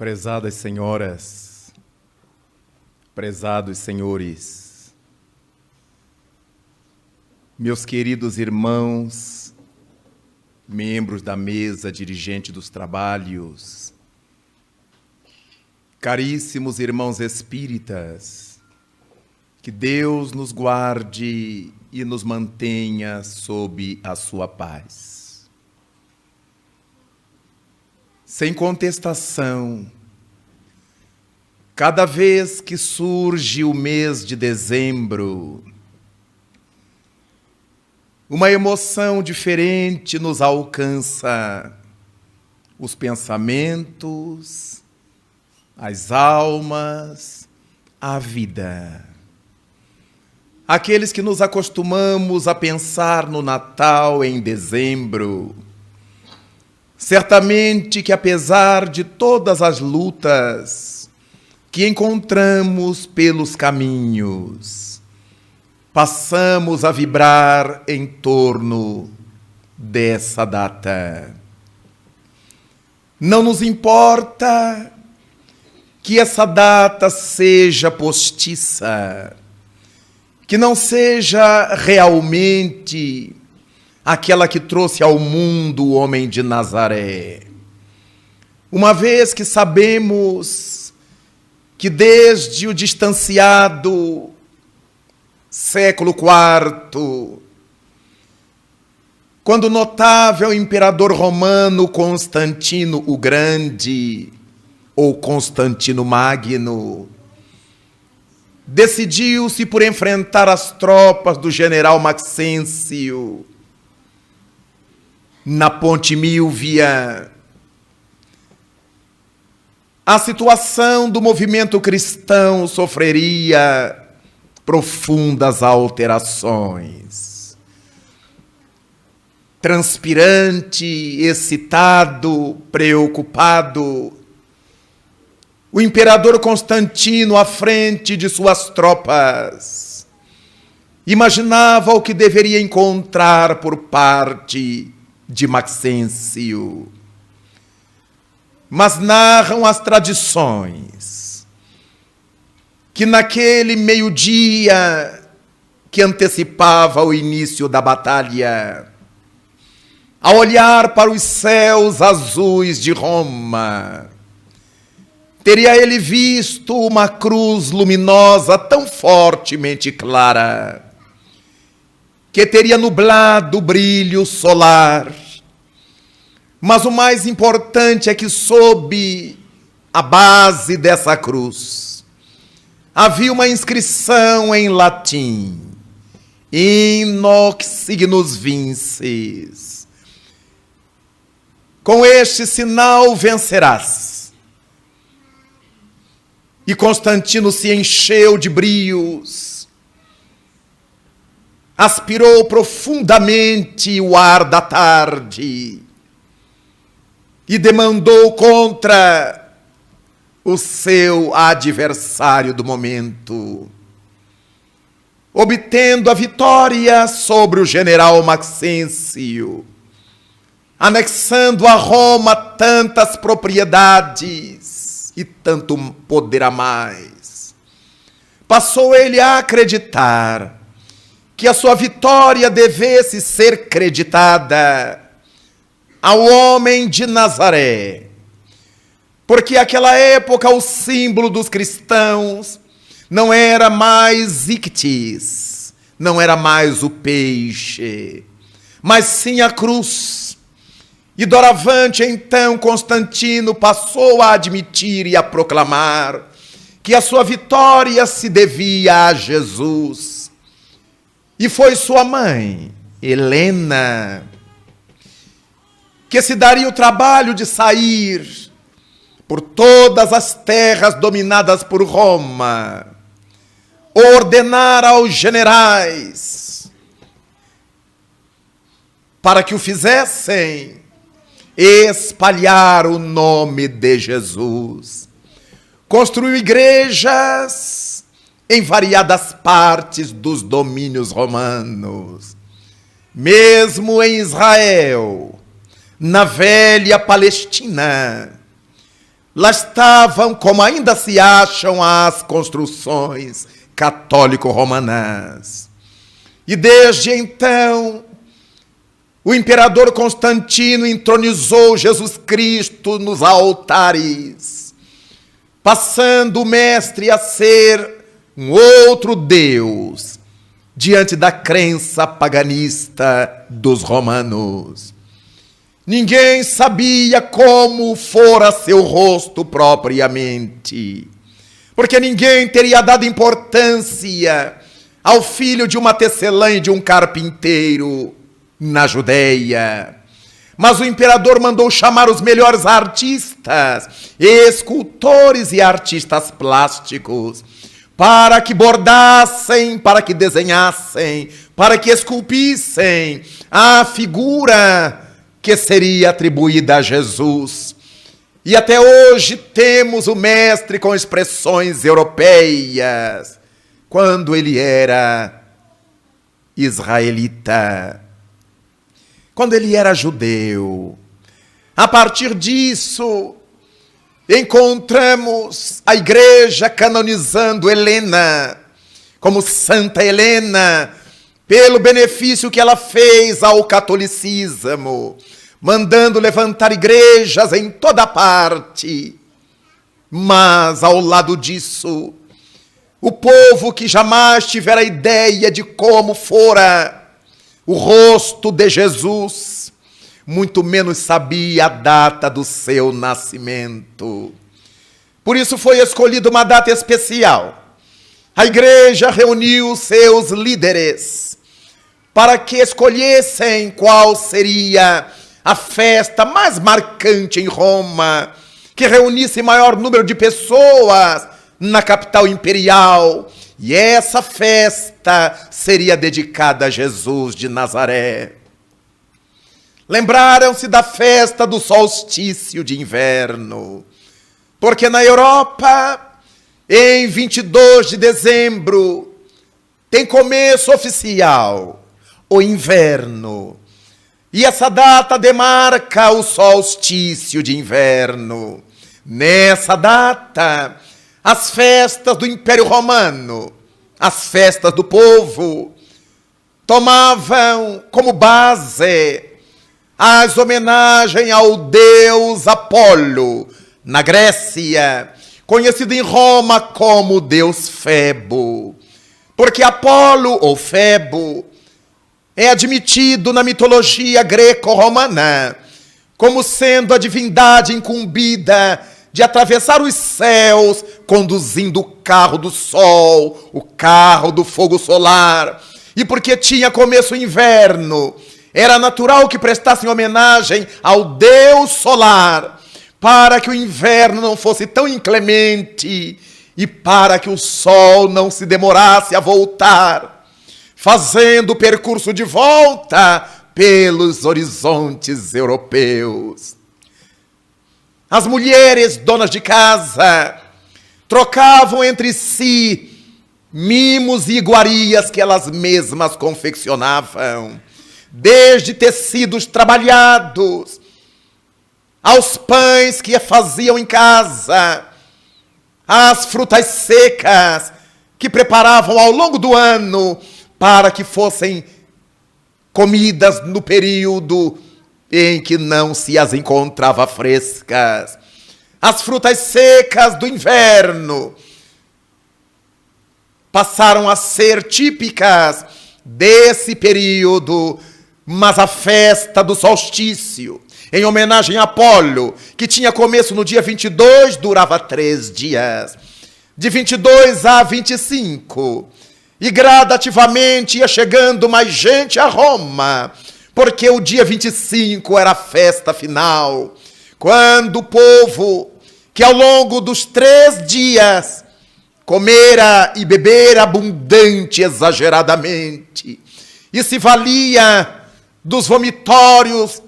Prezadas senhoras, prezados senhores, meus queridos irmãos, membros da mesa dirigente dos trabalhos, caríssimos irmãos espíritas, que Deus nos guarde e nos mantenha sob a sua paz. Sem contestação, cada vez que surge o mês de dezembro, uma emoção diferente nos alcança os pensamentos, as almas, a vida. Aqueles que nos acostumamos a pensar no Natal em dezembro, certamente que apesar de todas as lutas que encontramos pelos caminhos, passamos a vibrar em torno dessa data. Não nos importa que essa data seja postiça, que não seja realmente aquela que trouxe ao mundo o homem de Nazaré. Uma vez que sabemos que desde o distanciado século IV, quando o notável imperador romano Constantino o Grande, ou Constantino Magno, decidiu-se por enfrentar as tropas do general Maxêncio na Ponte Milvia, a situação do movimento cristão sofreria profundas alterações. Transpirante, excitado, preocupado, o imperador Constantino, à frente de suas tropas, imaginava o que deveria encontrar por parte de Maxêncio. Mas narram as tradições que naquele meio-dia que antecipava o início da batalha, ao olhar para os céus azuis de Roma, teria ele visto uma cruz luminosa tão fortemente clara que teria nublado o brilho solar. Mas o mais importante é que sob a base dessa cruz havia uma inscrição em latim: In noc signus vinces. Com este sinal vencerás. E Constantino se encheu de brios, aspirou profundamente o ar da tarde e demandou contra o seu adversário do momento, obtendo a vitória sobre o general Maxêncio, anexando a Roma tantas propriedades e tanto poder a mais. Passou ele a acreditar que a sua vitória devesse ser creditada ao homem de Nazaré, porque naquela época o símbolo dos cristãos não era mais ictis, não era mais o peixe, mas sim a cruz. E doravante, então, Constantino passou a admitir e a proclamar que a sua vitória se devia a Jesus. E foi sua mãe, Helena, que se daria o trabalho de sair por todas as terras dominadas por Roma, ordenar aos generais para que o fizessem espalhar o nome de Jesus. Construiu igrejas em variadas partes dos domínios romanos, mesmo em Israel, na velha Palestina, lá estavam, como ainda se acham, as construções católico-romanas. E desde então, o imperador Constantino entronizou Jesus Cristo nos altares, passando o mestre a ser um outro Deus, diante da crença paganista dos romanos. Ninguém sabia como fora seu rosto propriamente, porque ninguém teria dado importância ao filho de uma tecelã e de um carpinteiro na Judeia. Mas o imperador mandou chamar os melhores artistas, escultores e artistas plásticos, para que bordassem, para que desenhassem, para que esculpissem a figura que seria atribuída a Jesus. E até hoje temos o mestre com expressões europeias, quando ele era israelita, quando ele era judeu. A partir disso, encontramos a igreja canonizando Helena, como Santa Helena, pelo benefício que ela fez ao catolicismo, mandando levantar igrejas em toda parte. Mas, ao lado disso, o povo que jamais tivera ideia de como fora o rosto de Jesus, muito menos sabia a data do seu nascimento. Por isso foi escolhida uma data especial. A igreja reuniu seus líderes para que escolhessem qual seria a festa mais marcante em Roma, que reunisse maior número de pessoas na capital imperial. E essa festa seria dedicada a Jesus de Nazaré. Lembraram-se da festa do solstício de inverno, porque na Europa, em 22 de dezembro, tem começo oficial o inverno. E essa data demarca o solstício de inverno. Nessa data, as festas do Império Romano, as festas do povo, tomavam como base as homenagens ao deus Apolo, na Grécia, conhecido em Roma como deus Febo. Porque Apolo, ou Febo, é admitido na mitologia greco-romana como sendo a divindade incumbida de atravessar os céus, conduzindo o carro do sol, o carro do fogo solar. E porque tinha começo o inverno, era natural que prestassem homenagem ao deus solar, para que o inverno não fosse tão inclemente e para que o sol não se demorasse a voltar, fazendo o percurso de volta pelos horizontes europeus. As mulheres donas de casa trocavam entre si mimos e iguarias que elas mesmas confeccionavam, desde tecidos trabalhados aos pães que faziam em casa, às frutas secas que preparavam ao longo do ano para que fossem comidas no período em que não se as encontrava frescas. As frutas secas do inverno passaram a ser típicas desse período, mas a festa do solstício, em homenagem a Apolo, que tinha começo no dia 22, durava 3 dias, de 22 a 25, e gradativamente ia chegando mais gente a Roma, porque o dia 25 era a festa final, quando o povo, que ao longo dos 3 dias comera e bebera abundante, exageradamente, e se valia dos vomitórios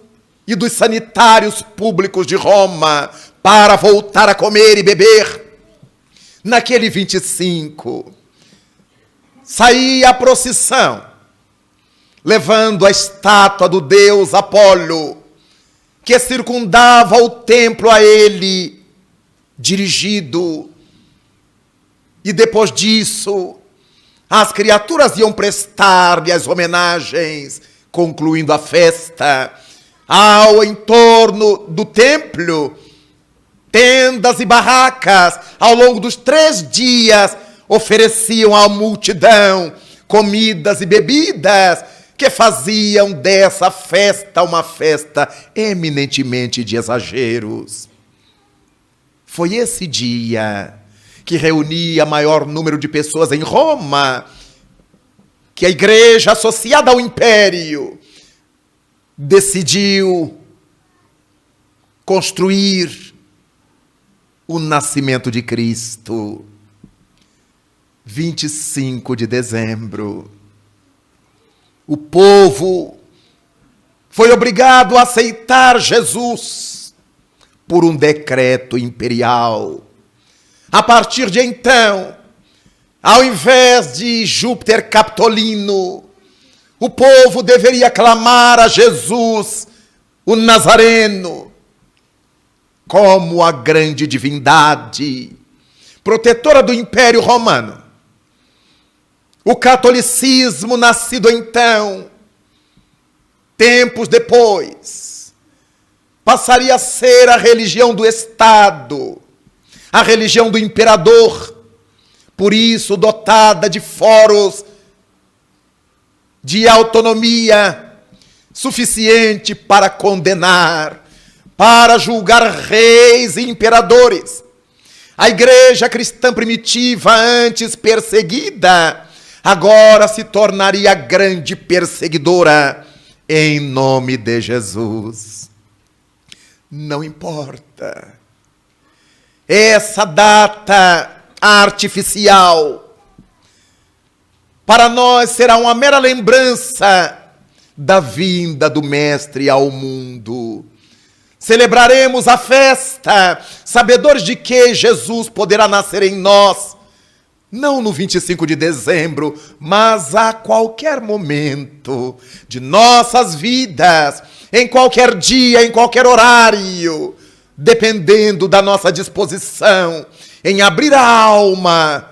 e dos sanitários públicos de Roma para voltar a comer e beber, naquele 25, saía a procissão, levando a estátua do deus Apolo, que circundava o templo a ele, dirigido. E depois disso, as criaturas iam prestar-lhe as homenagens, concluindo a festa. Ao entorno do templo, tendas e barracas, ao longo dos 3 dias, ofereciam à multidão comidas e bebidas, que faziam dessa festa uma festa eminentemente de exageros. Foi esse dia que reunia maior número de pessoas em Roma, que a igreja associada ao império decidiu construir o nascimento de Cristo. 25 de dezembro. O povo foi obrigado a aceitar Jesus por um decreto imperial. A partir de então, ao invés de Júpiter Capitolino, o povo deveria clamar a Jesus, o Nazareno, como a grande divindade, protetora do Império Romano. O catolicismo, nascido então, tempos depois, passaria a ser a religião do Estado, a religião do imperador, por isso dotada de foros de autonomia suficiente para condenar, para julgar reis e imperadores. A igreja cristã primitiva, antes perseguida, agora se tornaria grande perseguidora em nome de Jesus. Não importa. Essa data artificial para nós será uma mera lembrança da vinda do Mestre ao mundo. Celebraremos a festa, sabedores de que Jesus poderá nascer em nós, não no 25 de dezembro, mas a qualquer momento de nossas vidas, em qualquer dia, em qualquer horário, dependendo da nossa disposição em abrir a alma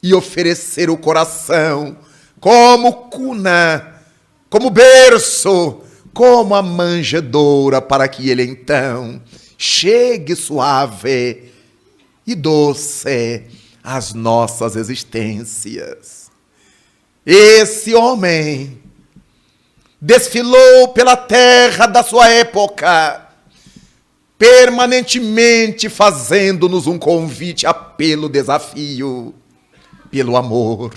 e oferecer o coração como cuna, como berço, como a manjedoura, para que ele então chegue suave e doce às nossas existências. Esse homem desfilou pela terra da sua época, permanentemente fazendo-nos um convite, apelo, desafio, pelo amor,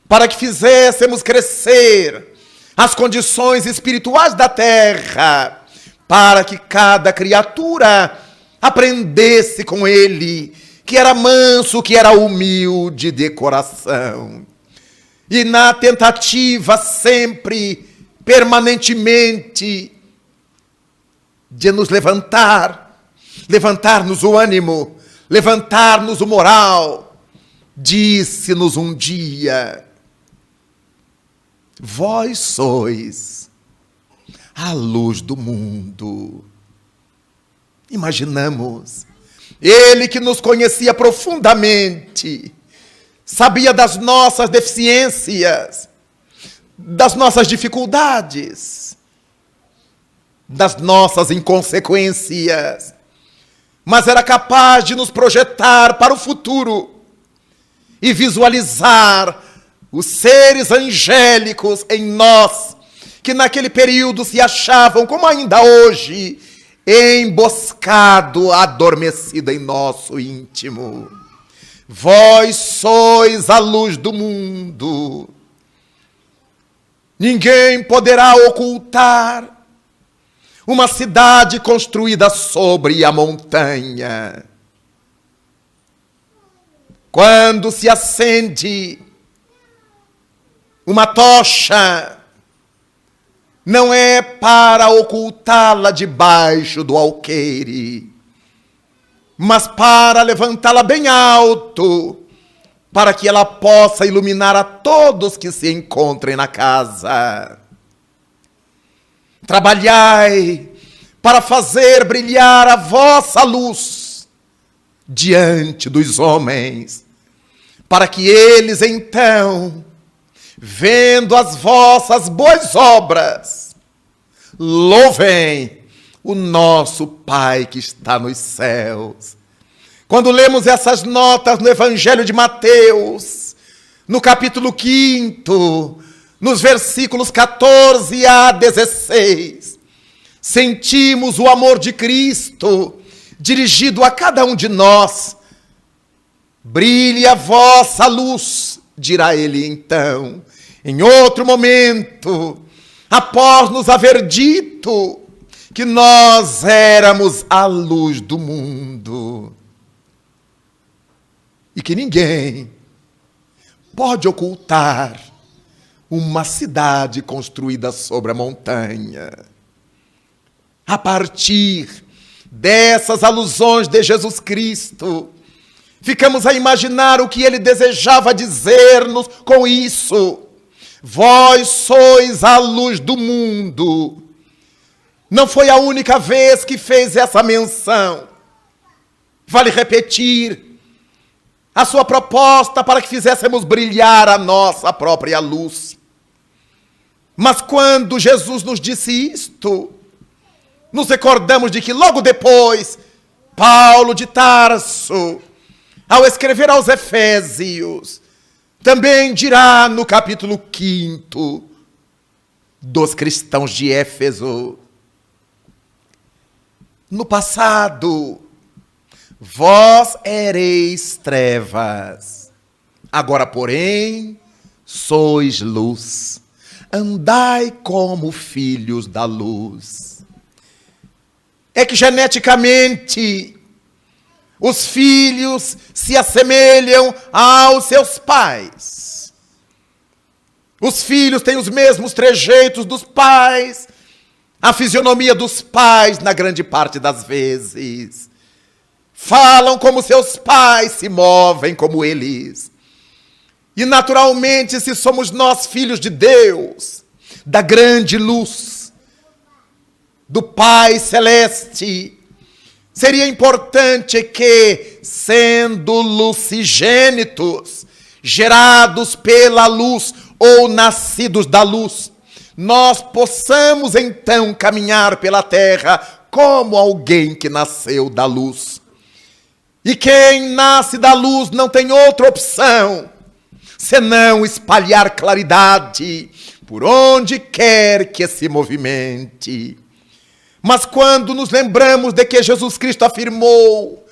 para que fizéssemos crescer as condições espirituais da terra, para que cada criatura aprendesse com ele, que era manso, que era humilde de coração. E na tentativa sempre, permanentemente, de nos levantar-nos o ânimo, levantar-nos o moral, disse-nos um dia: vós sois a luz do mundo. Imaginamos, ele que nos conhecia profundamente, sabia das nossas deficiências, das nossas dificuldades, das nossas inconsequências, mas era capaz de nos projetar para o futuro e visualizar os seres angélicos em nós, que naquele período se achavam, como ainda hoje, emboscado, adormecido em nosso íntimo. Vós sois a luz do mundo. Ninguém poderá ocultar uma cidade construída sobre a montanha. Quando se acende uma tocha, não é para ocultá-la debaixo do alqueire, mas para levantá-la bem alto, para que ela possa iluminar a todos que se encontrem na casa. Trabalhai para fazer brilhar a vossa luz diante dos homens, para que eles então, vendo as vossas boas obras, louvem o nosso Pai que está nos céus. Quando lemos essas notas no Evangelho de Mateus, no capítulo 5, nos versículos 14 a 16, sentimos o amor de Cristo dirigido a cada um de nós. Brilhe a vossa luz, dirá ele então. Em outro momento, após nos haver dito que nós éramos a luz do mundo e que ninguém pode ocultar uma cidade construída sobre a montanha. A partir dessas alusões de Jesus Cristo, ficamos a imaginar o que ele desejava dizer-nos com isso. Vós sois a luz do mundo. Não foi a única vez que fez essa menção. Vale repetir a sua proposta para que fizéssemos brilhar a nossa própria luz. Mas quando Jesus nos disse isto, nos recordamos de que logo depois, Paulo de Tarso, ao escrever aos Efésios, também dirá no capítulo 5 dos cristãos de Éfeso: no passado, vós ereis trevas, agora, porém, sois luz. Andai como filhos da luz. É que geneticamente os filhos se assemelham aos seus pais. Os filhos têm os mesmos trejeitos dos pais, a fisionomia dos pais na grande parte das vezes. Falam como seus pais, se movem como eles. E naturalmente, se somos nós filhos de Deus, da grande luz, do Pai Celeste, seria importante que, sendo lucigênitos, gerados pela luz ou nascidos da luz, nós possamos então caminhar pela terra como alguém que nasceu da luz. E quem nasce da luz não tem outra opção senão espalhar claridade por onde quer que se movimente. Mas quando nos lembramos de que Jesus Cristo afirmou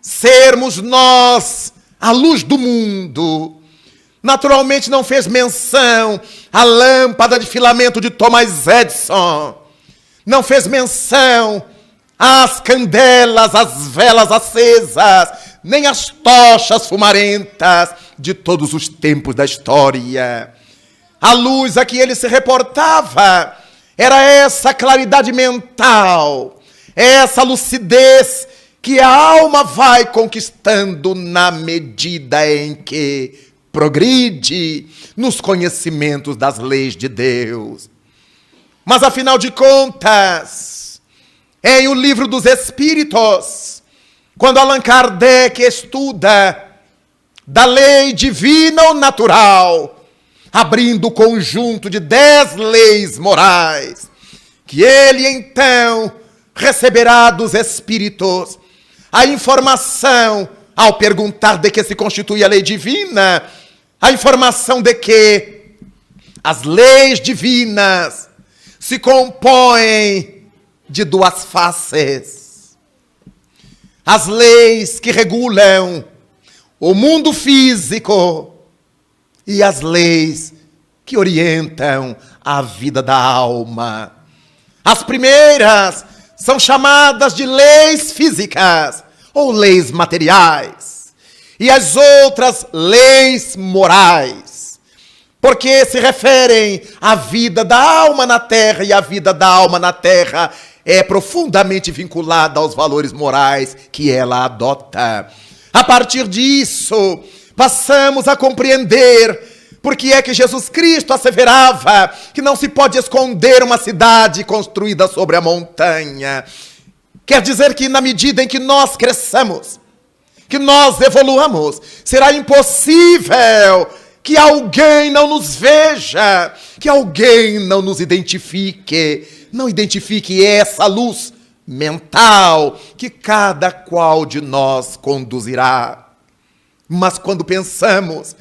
sermos nós a luz do mundo, naturalmente não fez menção à lâmpada de filamento de Thomas Edison, não fez menção às candelas, às velas acesas, nem às tochas fumarentas de todos os tempos da história. A luz a que ele se reportava era essa claridade mental, essa lucidez que a alma vai conquistando na medida em que progride nos conhecimentos das leis de Deus. Mas, afinal de contas, em O Livro dos Espíritos, quando Allan Kardec estuda da lei divina ou natural, abrindo o conjunto de 10 leis morais, que ele então receberá dos Espíritos a informação, ao perguntar de que se constitui a lei divina, a informação de que as leis divinas se compõem de 2 faces. As leis que regulam o mundo físico e as leis que orientam a vida da alma. As primeiras são chamadas de leis físicas ou leis materiais, e as outras leis morais, porque se referem à vida da alma na terra, e a vida da alma na terra é profundamente vinculada aos valores morais que ela adota. A partir disso, passamos a compreender Por que é que Jesus Cristo asseverava que não se pode esconder uma cidade construída sobre a montanha? Quer dizer que na medida em que nós cresçamos, que nós evoluamos, será impossível que alguém não nos veja, que alguém não nos identifique, não identifique essa luz mental que cada qual de nós conduzirá. Mas quando pensamos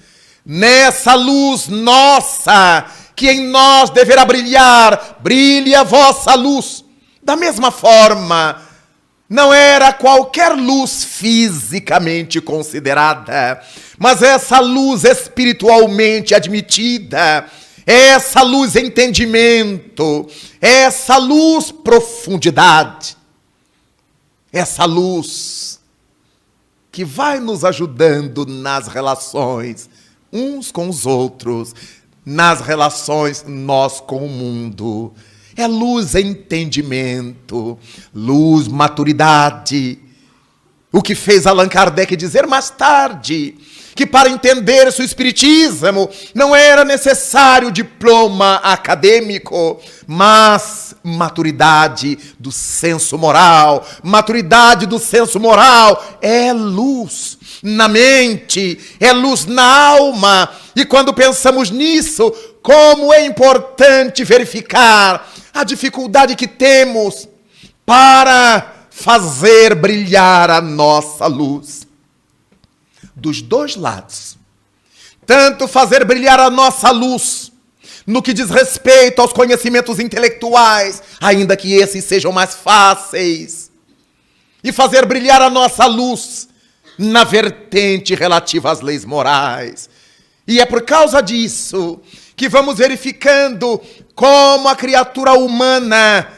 nessa luz nossa, que em nós deverá brilhar, brilhe a vossa luz. Da mesma forma, não era qualquer luz fisicamente considerada, mas essa luz espiritualmente admitida, essa luz entendimento, essa luz profundidade, essa luz que vai nos ajudando nas relações uns com os outros, nas relações nós com o mundo. É luz entendimento, luz maturidade. O que fez Allan Kardec dizer mais tarde que para entender-se o espiritismo não era necessário diploma acadêmico, mas maturidade do senso moral. Maturidade do senso moral é luz na mente, é luz na alma. E quando pensamos nisso, como é importante verificar a dificuldade que temos para fazer brilhar a nossa luz. Dos dois lados. Tanto fazer brilhar a nossa luz no que diz respeito aos conhecimentos intelectuais, ainda que esses sejam mais fáceis, e fazer brilhar a nossa luz na vertente relativa às leis morais. E é por causa disso que vamos verificando como a criatura humana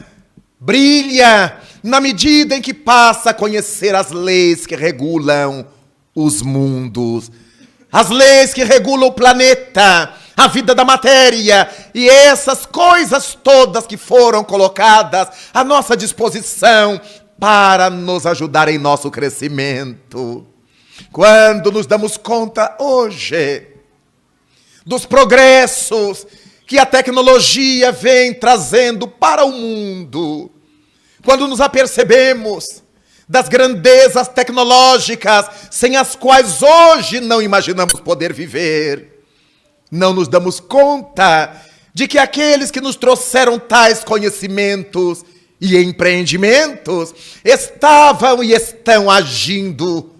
brilha na medida em que passa a conhecer as leis que regulam os mundos, as leis que regulam o planeta, a vida da matéria e essas coisas todas que foram colocadas à nossa disposição para nos ajudar em nosso crescimento. Quando nos damos conta hoje dos progressos que a tecnologia vem trazendo para o mundo, quando nos apercebemos das grandezas tecnológicas sem as quais hoje não imaginamos poder viver, não nos damos conta de que aqueles que nos trouxeram tais conhecimentos e empreendimentos estavam e estão agindo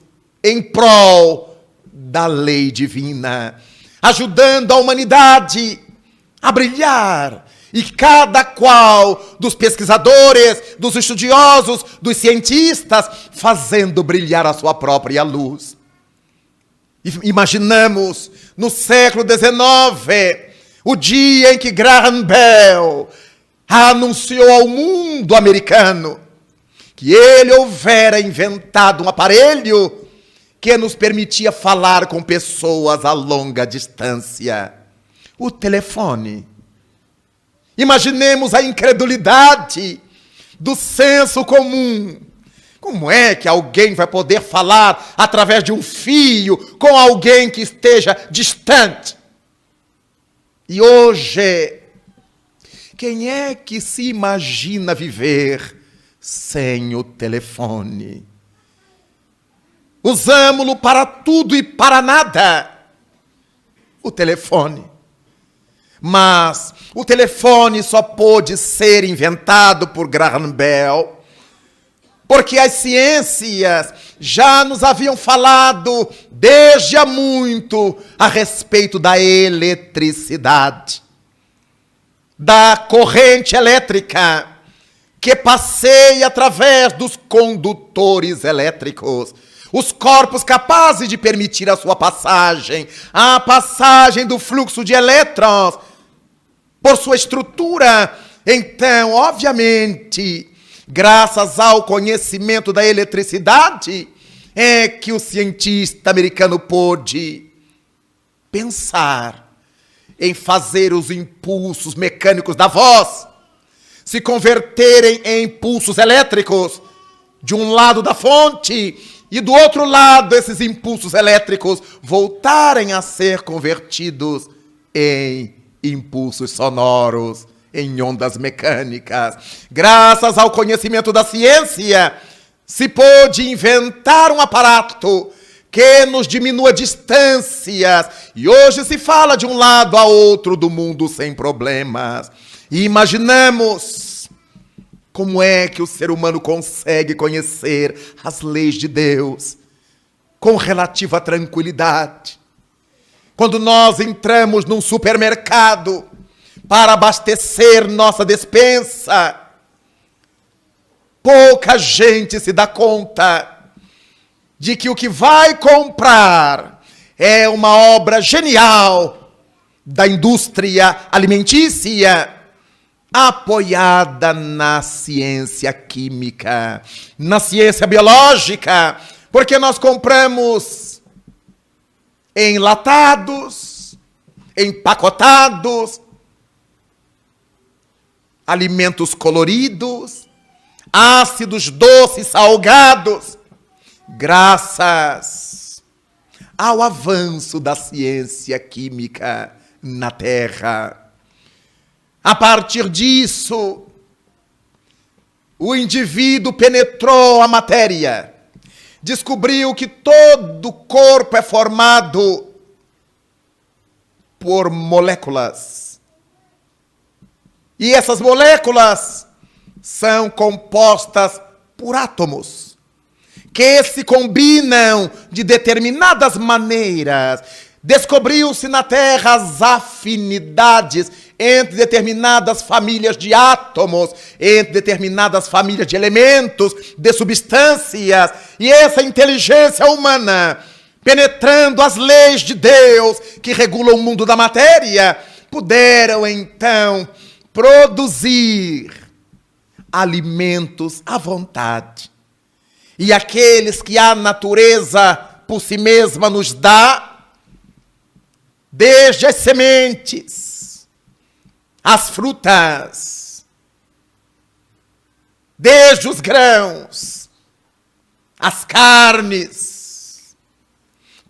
em prol da lei divina, ajudando a humanidade a brilhar. E cada qual dos pesquisadores, dos estudiosos, dos cientistas, fazendo brilhar a sua própria luz. Imaginamos no século XIX, o dia em que Graham Bell anunciou ao mundo americano que ele houvera inventado um aparelho que nos permitia falar com pessoas a longa distância. O telefone. Imaginemos a incredulidade do senso comum. Como é que alguém vai poder falar através de um fio com alguém que esteja distante? E hoje, quem é que se imagina viver sem o telefone? Usamo-lo para tudo e para nada. O telefone. Mas o telefone só pôde ser inventado por Graham Bell porque as ciências já nos haviam falado desde há muito a respeito da eletricidade, da corrente elétrica que passeia através dos condutores elétricos, os corpos capazes de permitir a sua passagem, a passagem do fluxo de elétrons por sua estrutura. Então, obviamente, graças ao conhecimento da eletricidade, é que o cientista americano pôde pensar em fazer os impulsos mecânicos da voz se converterem em impulsos elétricos de um lado da fonte e do outro lado esses impulsos elétricos voltarem a ser convertidos em impulsos sonoros, em ondas mecânicas. Graças ao conhecimento da ciência, se pôde inventar um aparato que nos diminua distâncias. E hoje se fala de um lado a outro do mundo sem problemas. E imaginamos como é que o ser humano consegue conhecer as leis de Deus com relativa tranquilidade. Quando nós entramos num supermercado para abastecer nossa despensa, pouca gente se dá conta de que o que vai comprar é uma obra genial da indústria alimentícia, apoiada na ciência química, na ciência biológica, porque nós compramos enlatados, empacotados, alimentos coloridos, ácidos, doces, salgados, graças ao avanço da ciência química na Terra. A partir disso, o indivíduo penetrou a matéria, descobriu que todo o corpo é formado por moléculas. E essas moléculas são compostas por átomos, que se combinam de determinadas maneiras. Descobriu-se na Terra as afinidades entre determinadas famílias de átomos, entre determinadas famílias de elementos, de substâncias. E essa inteligência humana, penetrando as leis de Deus que regulam o mundo da matéria, puderam então produzir alimentos à vontade. E aqueles que a natureza por si mesma nos dá, desde as sementes, as frutas, desde os grãos, as carnes,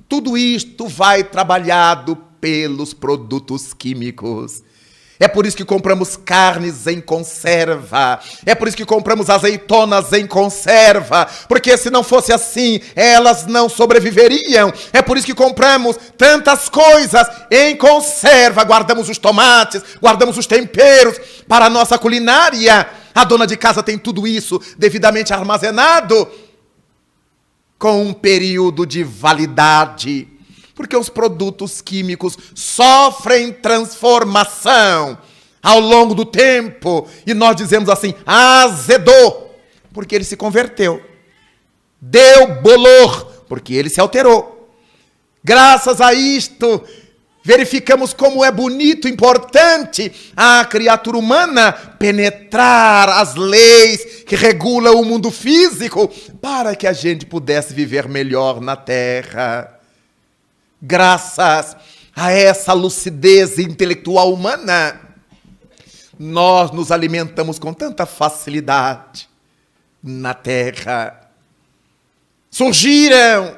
tudo isto vai trabalhado pelos produtos químicos. É por isso que compramos carnes em conserva. É por isso que compramos azeitonas em conserva. Porque se não fosse assim, elas não sobreviveriam. É por isso que compramos tantas coisas em conserva. Guardamos os tomates, guardamos os temperos para a nossa culinária. A dona de casa tem tudo isso devidamente armazenado com um período de validade. Porque os produtos químicos sofrem transformação ao longo do tempo. E nós dizemos assim, azedou, porque ele se converteu. Deu bolor, porque ele se alterou. Graças a isto, verificamos como é bonito, importante a criatura humana penetrar as leis que regulam o mundo físico para que a gente pudesse viver melhor na Terra. Graças a essa lucidez intelectual humana, nós nos alimentamos com tanta facilidade na Terra. Surgiram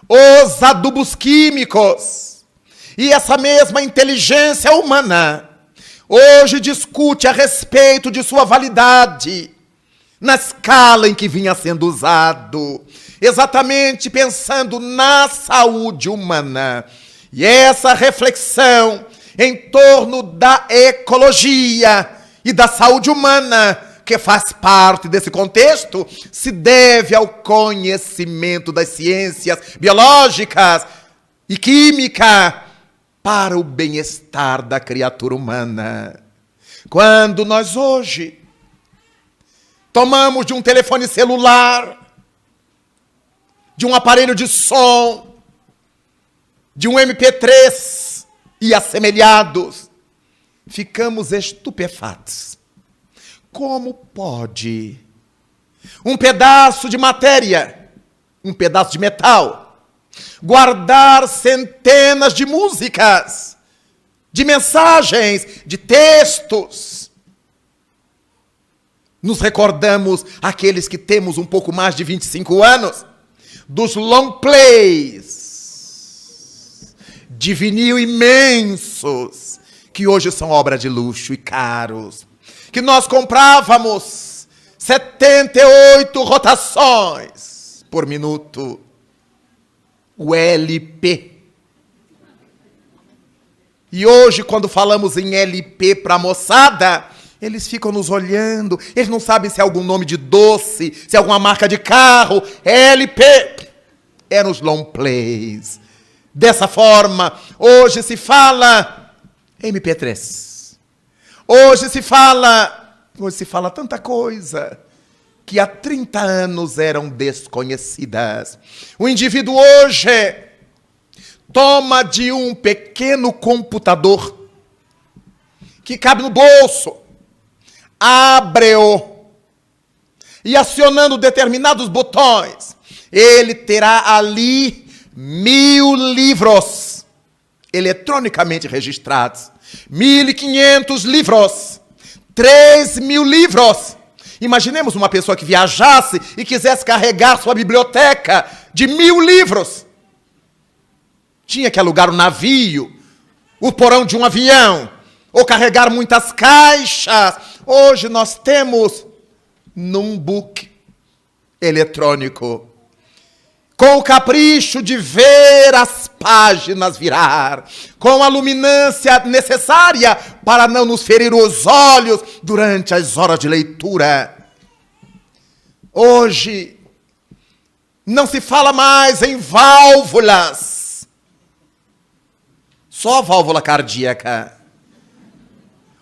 os adubos químicos e essa mesma inteligência humana hoje discute a respeito de sua validade na escala em que vinha sendo usado, exatamente pensando na saúde humana. E essa reflexão em torno da ecologia e da saúde humana, que faz parte desse contexto, se deve ao conhecimento das ciências biológicas e química para o bem-estar da criatura humana. Quando nós hoje tomamos de um telefone celular, de um aparelho de som, de um MP3 e assemelhados, ficamos estupefatos. Como pode um pedaço de matéria, um pedaço de metal, guardar centenas de músicas, de mensagens, de textos? Nos recordamos, aqueles que temos um pouco mais de 25 anos, dos long plays de vinil imensos, que hoje são obra de luxo e caros, que nós comprávamos 78 rotações por minuto, o LP. E hoje, quando falamos em LP para a moçada, eles ficam nos olhando, eles não sabem se é algum nome de doce, se é alguma marca de carro. LP é nos long plays. Dessa forma, hoje se fala MP3. Hoje se fala tanta coisa que há 30 anos eram desconhecidas. O indivíduo hoje toma de um pequeno computador que cabe no bolso, abre-o e acionando determinados botões, ele terá ali 1000 livros eletronicamente registrados, 1.500 livros, 3.000 livros. Imaginemos uma pessoa que viajasse e quisesse carregar sua biblioteca de 1000 livros. Tinha que alugar um navio, o porão de um avião, ou carregar muitas caixas. Hoje nós temos num book eletrônico, com o capricho de ver as páginas virar, com a luminância necessária para não nos ferir os olhos durante as horas de leitura. Hoje não se fala mais em válvulas, só válvula cardíaca.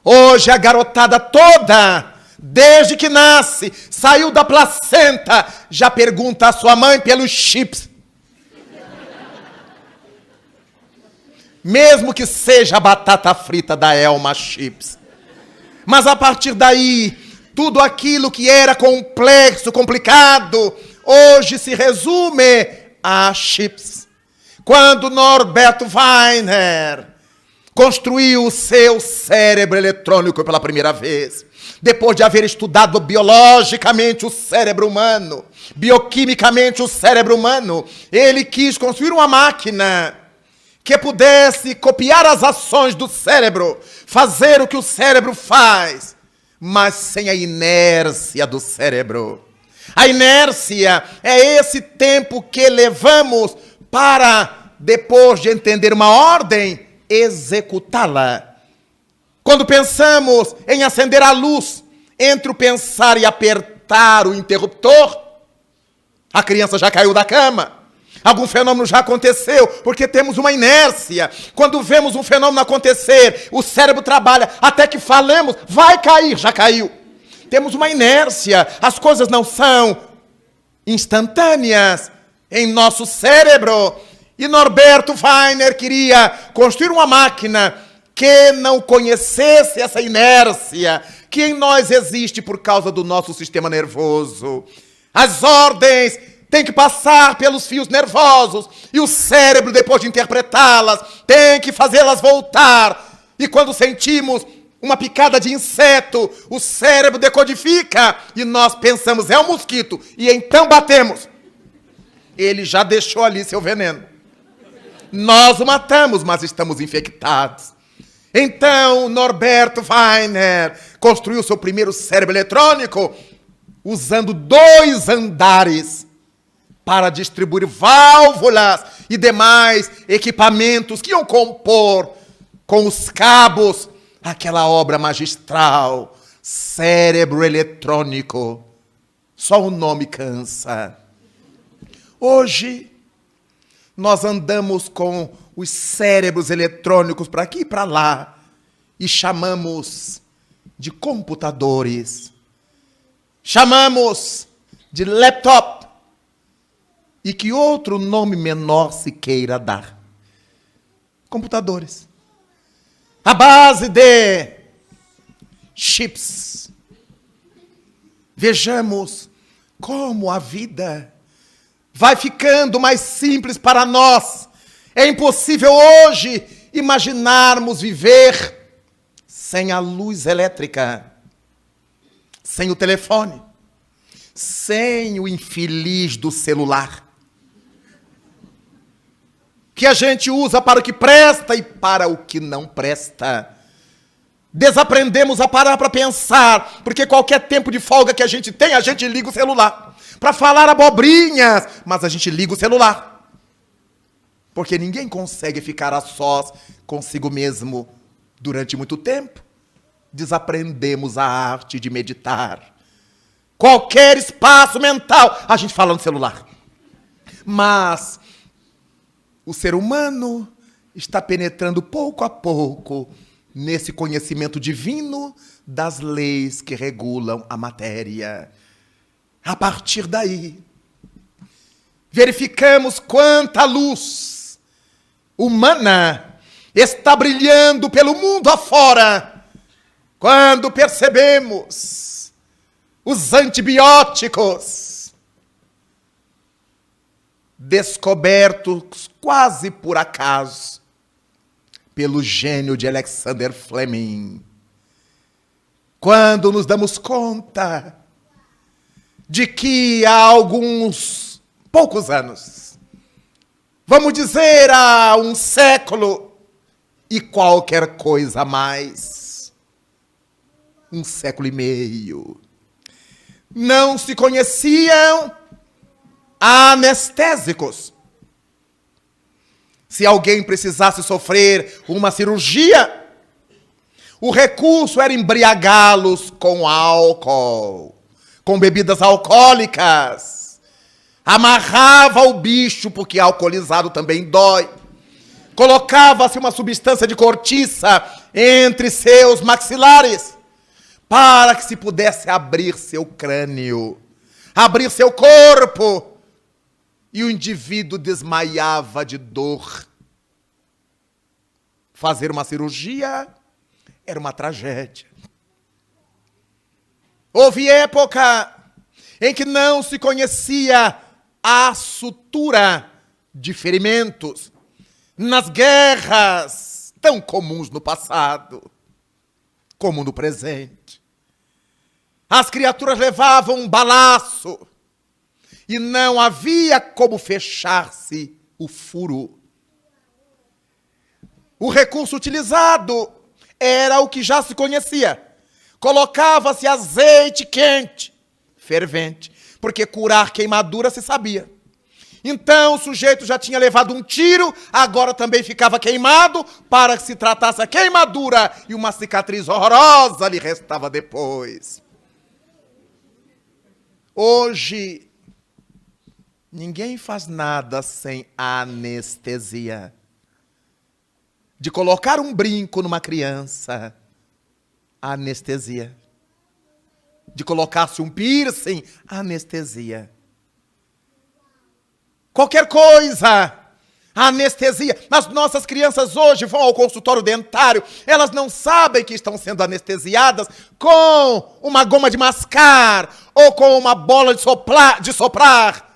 Hoje a garotada toda, desde que nasce, saiu da placenta, já pergunta à sua mãe pelos chips. Mesmo que seja a batata frita da Elma Chips. Mas a partir daí, tudo aquilo que era complexo, complicado, hoje se resume a chips. Quando Norberto Weiner construiu o seu cérebro eletrônico pela primeira vez, depois de haver estudado biologicamente o cérebro humano, bioquimicamente o cérebro humano, ele quis construir uma máquina que pudesse copiar as ações do cérebro, fazer o que o cérebro faz, mas sem a inércia do cérebro. A inércia é esse tempo que levamos para, depois de entender uma ordem, executá-la. Quando pensamos em acender a luz, entre o pensar e apertar o interruptor, a criança já caiu da cama. Algum fenômeno já aconteceu, porque temos uma inércia. Quando vemos um fenômeno acontecer, o cérebro trabalha até que falemos, vai cair, já caiu. Temos uma inércia, as coisas não são instantâneas em nosso cérebro. E Norberto Weiner queria construir uma máquina que não conhecesse essa inércia que em nós existe por causa do nosso sistema nervoso. As ordens têm que passar pelos fios nervosos e o cérebro, depois de interpretá-las, tem que fazê-las voltar. E quando sentimos uma picada de inseto, o cérebro decodifica e nós pensamos, é um mosquito, e então batemos. Ele já deixou ali seu veneno. Nós o matamos, mas estamos infectados. Então, Norberto Weiner construiu seu primeiro cérebro eletrônico usando 2 andares para distribuir válvulas e demais equipamentos que iam compor com os cabos aquela obra magistral, cérebro eletrônico. Só o nome cansa. Hoje, nós andamos com os cérebros eletrônicos para aqui e para lá e chamamos de computadores, chamamos de laptop e que outro nome menor se queira dar. Computadores. À base de chips. Vejamos como a vida vai ficando mais simples para nós. É impossível hoje imaginarmos viver sem a luz elétrica, sem o telefone, sem o infeliz do celular, que a gente usa para o que presta e para o que não presta. Desaprendemos a parar para pensar, porque qualquer tempo de folga que a gente tem, a gente liga o celular para falar abobrinhas, mas a gente liga o celular. Porque ninguém consegue ficar a sós consigo mesmo durante muito tempo. Desaprendemos a arte de meditar. Qualquer espaço mental, a gente fala no celular. Mas o ser humano está penetrando pouco a pouco nesse conhecimento divino das leis que regulam a matéria. A partir daí, verificamos quanta luz humana está brilhando pelo mundo afora, quando percebemos os antibióticos descobertos quase por acaso pelo gênio de Alexander Fleming. Quando nos damos conta de que há alguns poucos anos, vamos dizer há um século e qualquer coisa a mais, 1 século e meio, não se conheciam anestésicos. Se alguém precisasse sofrer uma cirurgia, o recurso era embriagá-los com álcool, com bebidas alcoólicas. Amarrava o bicho, porque alcoolizado também dói. Colocava-se uma substância de cortiça entre seus maxilares, para que se pudesse abrir seu crânio, abrir seu corpo, e o indivíduo desmaiava de dor. Fazer uma cirurgia era uma tragédia. Houve época em que não se conhecia a sutura de ferimentos nas guerras tão comuns no passado, como no presente. As criaturas levavam um balaço e não havia como fechar-se o furo. O recurso utilizado era o que já se conhecia. Colocava-se azeite quente, fervente, porque curar queimadura se sabia. Então o sujeito já tinha levado um tiro, agora também ficava queimado, para que se tratasse a queimadura e uma cicatriz horrorosa lhe restava depois. Hoje, ninguém faz nada sem anestesia. De colocar um brinco numa criança, anestesia. De colocar-se um piercing, anestesia. Qualquer coisa, anestesia. As nossas crianças hoje vão ao consultório dentário, elas não sabem que estão sendo anestesiadas com uma goma de mascar ou com uma bola de soprar.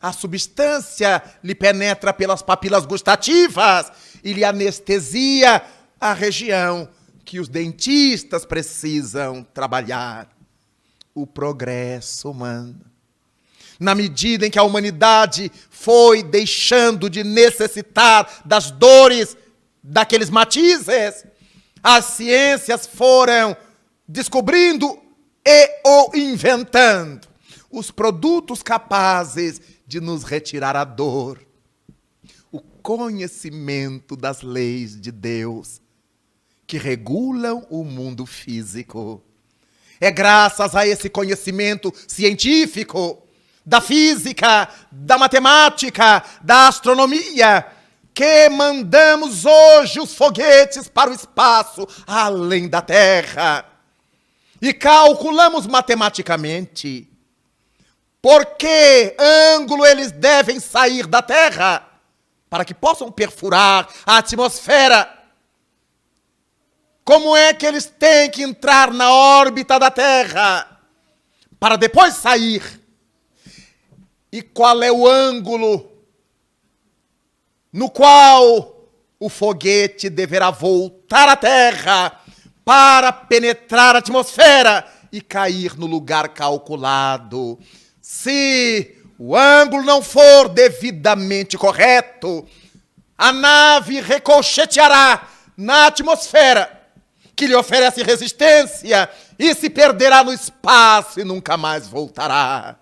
A substância lhe penetra pelas papilas gustativas e lhe anestesia a região que os dentistas precisam trabalhar. O progresso humano. Na medida em que a humanidade foi deixando de necessitar das dores daqueles matizes, as ciências foram descobrindo e ou inventando os produtos capazes de nos retirar a dor. O conhecimento das leis de Deus que regulam o mundo físico. É graças a esse conhecimento científico da física, da matemática, da astronomia, que mandamos hoje os foguetes para o espaço além da Terra. E calculamos matematicamente por que ângulo eles devem sair da Terra para que possam perfurar a atmosfera. Como é que eles têm que entrar na órbita da Terra para depois sair? E qual é o ângulo no qual o foguete deverá voltar à Terra para penetrar a atmosfera e cair no lugar calculado? Se o ângulo não for devidamente correto, a nave ricocheteará na atmosfera, que lhe oferece resistência, e se perderá no espaço e nunca mais voltará.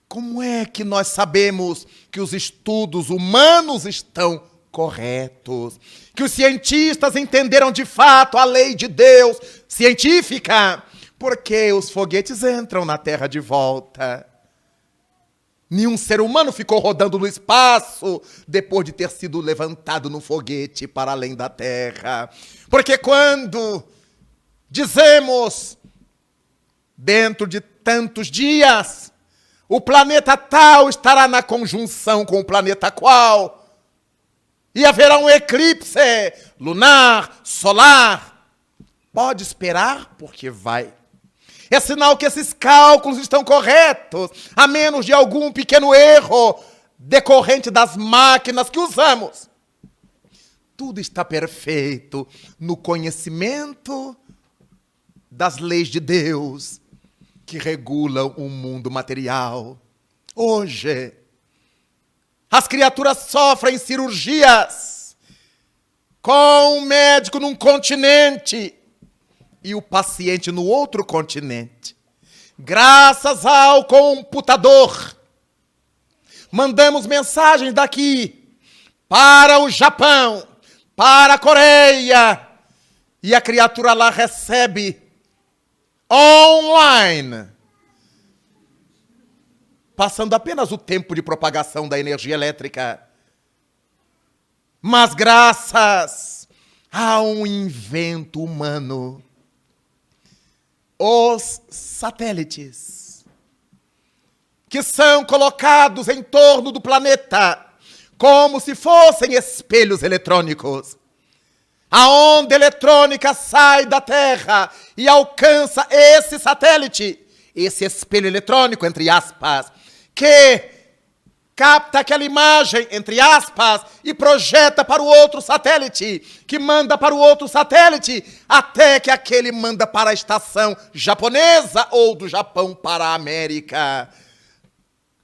Como é que nós sabemos que os estudos humanos estão corretos? Que os cientistas entenderam de fato a lei de Deus científica? Porque os foguetes entram na Terra de volta. Nenhum ser humano ficou rodando no espaço depois de ter sido levantado no foguete para além da Terra. Porque quando dizemos, dentro de tantos dias, o planeta tal estará na conjunção com o planeta qual, e haverá um eclipse lunar, solar, pode esperar, porque vai. É sinal que esses cálculos estão corretos, a menos de algum pequeno erro decorrente das máquinas que usamos. Tudo está perfeito no conhecimento das leis de Deus que regulam o mundo material. Hoje, as criaturas sofrem cirurgias com um médico num continente e o paciente no outro continente. Graças ao computador, mandamos mensagens daqui para o Japão, para a Coreia, e a criatura lá recebe online, passando apenas o tempo de propagação da energia elétrica. Mas graças a um invento humano, os satélites, que são colocados em torno do planeta como se fossem espelhos eletrônicos. A onda eletrônica sai da Terra e alcança esse satélite, esse espelho eletrônico, entre aspas, que capta aquela imagem, entre aspas, e projeta para o outro satélite, que manda para o outro satélite, até que aquele manda para a estação japonesa ou do Japão para a América,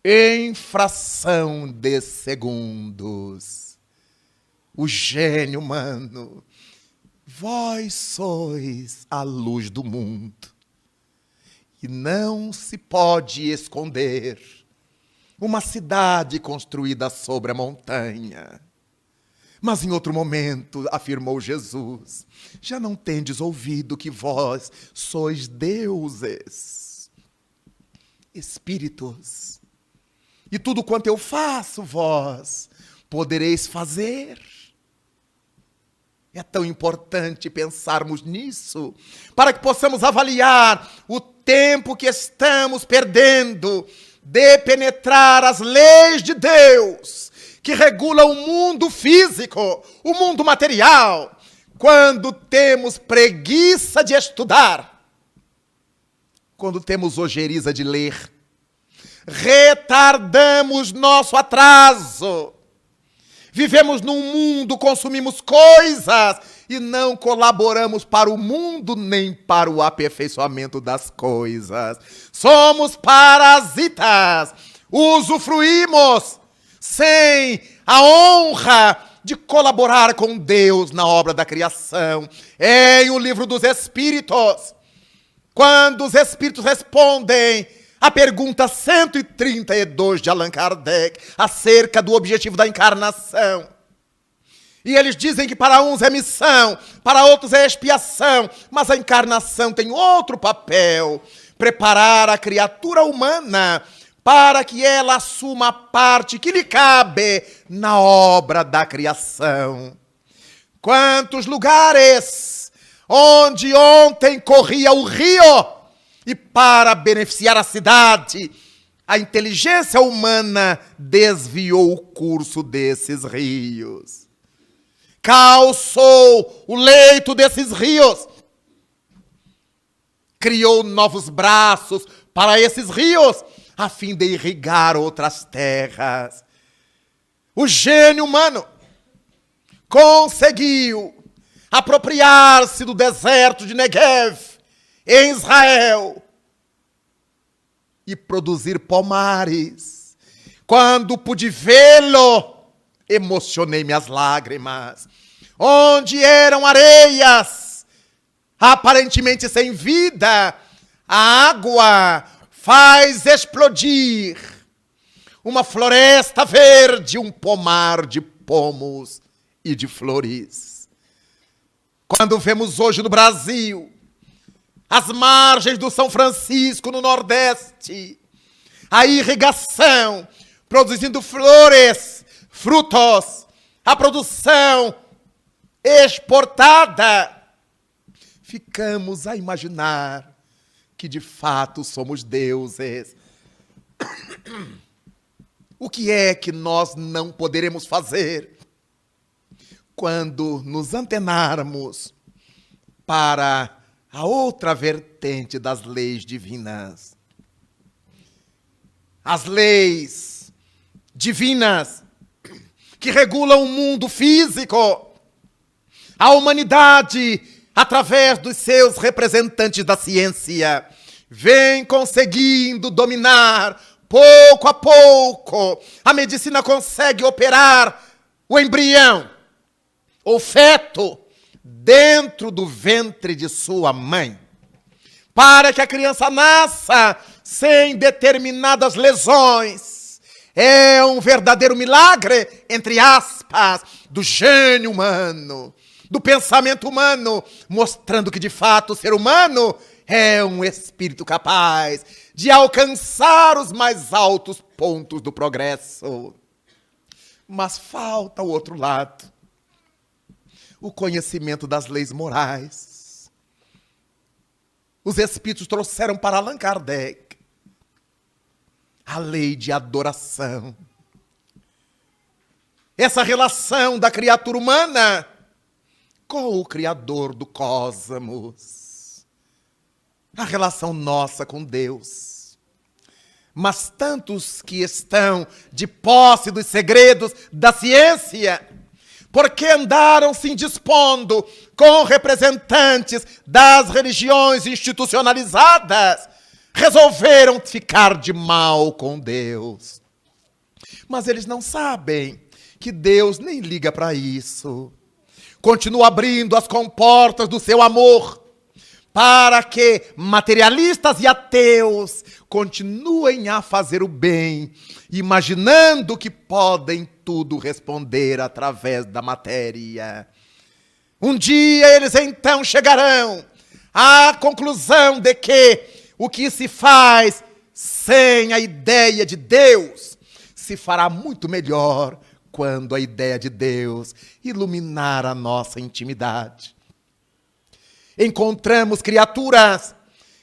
em fração de segundos. O gênio humano. Vós sois a luz do mundo, e não se pode esconder uma cidade construída sobre a montanha. Mas em outro momento, afirmou Jesus, já não tendes ouvido que vós sois deuses, espíritos, e tudo quanto eu faço, vós podereis fazer. É tão importante pensarmos nisso, para que possamos avaliar o tempo que estamos perdendo de penetrar as leis de Deus, que regulam o mundo físico, o mundo material, quando temos preguiça de estudar, quando temos ojeriza de ler, retardamos nosso atraso. Vivemos num mundo, consumimos coisas e não colaboramos para o mundo nem para o aperfeiçoamento das coisas. Somos parasitas, usufruímos sem a honra de colaborar com Deus na obra da criação. Em o livro dos Espíritos, quando os Espíritos respondem a pergunta 132 de Allan Kardec, acerca do objetivo da encarnação. E eles dizem que para uns é missão, para outros é expiação, mas a encarnação tem outro papel: preparar a criatura humana para que ela assuma a parte que lhe cabe na obra da criação. Quantos lugares onde ontem corria o rio, e para beneficiar a cidade, a inteligência humana desviou o curso desses rios. Calçou o leito desses rios. Criou novos braços para esses rios, a fim de irrigar outras terras. O gênio humano conseguiu apropriar-se do deserto de Negev, em Israel, e produzir pomares. Quando pude vê-lo, emocionei minhas lágrimas. Onde eram areias, aparentemente sem vida, a água faz explodir uma floresta verde, um pomar de pomos e de flores. Quando vemos hoje no Brasil as margens do São Francisco, no Nordeste, a irrigação produzindo flores, frutos, a produção exportada, ficamos a imaginar que de fato somos deuses. O que é que nós não poderemos fazer quando nos antenarmos para a outra vertente das leis divinas? As leis divinas que regulam o mundo físico, a humanidade, através dos seus representantes da ciência, vem conseguindo dominar pouco a pouco. A medicina consegue operar o embrião, o feto, dentro do ventre de sua mãe, para que a criança nasça sem determinadas lesões. É um verdadeiro milagre, entre aspas, do gênio humano, do pensamento humano, mostrando que de fato o ser humano é um espírito capaz de alcançar os mais altos pontos do progresso. Mas falta o outro lado, o conhecimento das leis morais. Os espíritos trouxeram para Allan Kardec a lei de adoração. Essa relação da criatura humana com o Criador do cosmos. A relação nossa com Deus. Mas tantos que estão de posse dos segredos da ciência, porque andaram se indispondo com representantes das religiões institucionalizadas, resolveram ficar de mal com Deus. Mas eles não sabem que Deus nem liga para isso. Continua abrindo as comportas do seu amor para que materialistas e ateus continuem a fazer o bem, imaginando que podem tudo responder através da matéria. Um dia eles então chegarão à conclusão de que o que se faz sem a ideia de Deus se fará muito melhor quando a ideia de Deus iluminar a nossa intimidade. Encontramos criaturas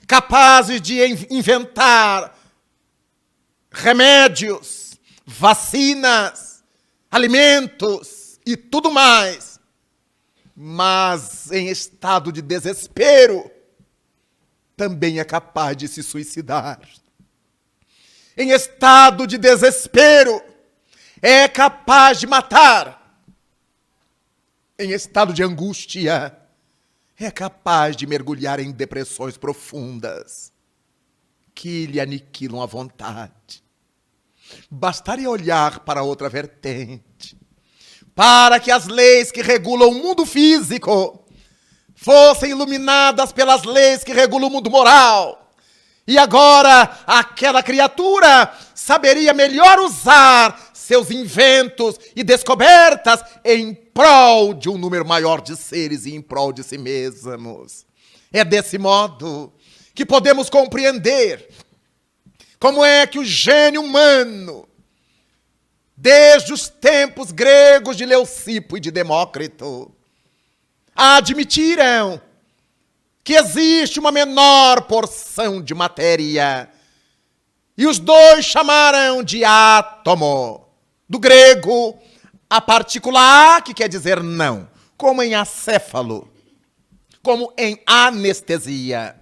capazes de inventar remédios, vacinas, alimentos e tudo mais, mas em estado de desespero, também é capaz de se suicidar. Em estado de desespero, é capaz de matar. Em estado de angústia, é capaz de mergulhar em depressões profundas que lhe aniquilam a vontade. Bastaria olhar para outra vertente, para que as leis que regulam o mundo físico fossem iluminadas pelas leis que regulam o mundo moral. E agora aquela criatura saberia melhor usar seus inventos e descobertas em prol de um número maior de seres e em prol de si mesmos. É desse modo que podemos compreender como é que o gênio humano, desde os tempos gregos de Leucipo e de Demócrito, admitiram que existe uma menor porção de matéria, e os dois chamaram de átomo. Do grego, a partícula A, que quer dizer não, como em acéfalo, como em anestesia.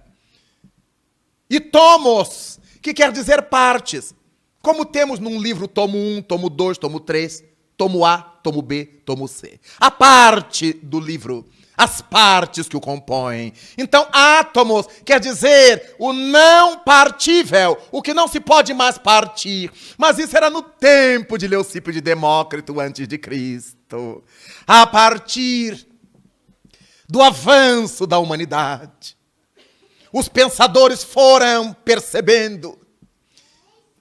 E tomos, que quer dizer partes, como temos num livro tomo 1, tomo 2, tomo 3, tomo A, tomo B, tomo C. A parte do livro as partes que o compõem. Então, átomos quer dizer o não partível, o que não se pode mais partir. Mas isso era no tempo de Leucipo e de Demócrito, antes de Cristo. A partir do avanço da humanidade, os pensadores foram percebendo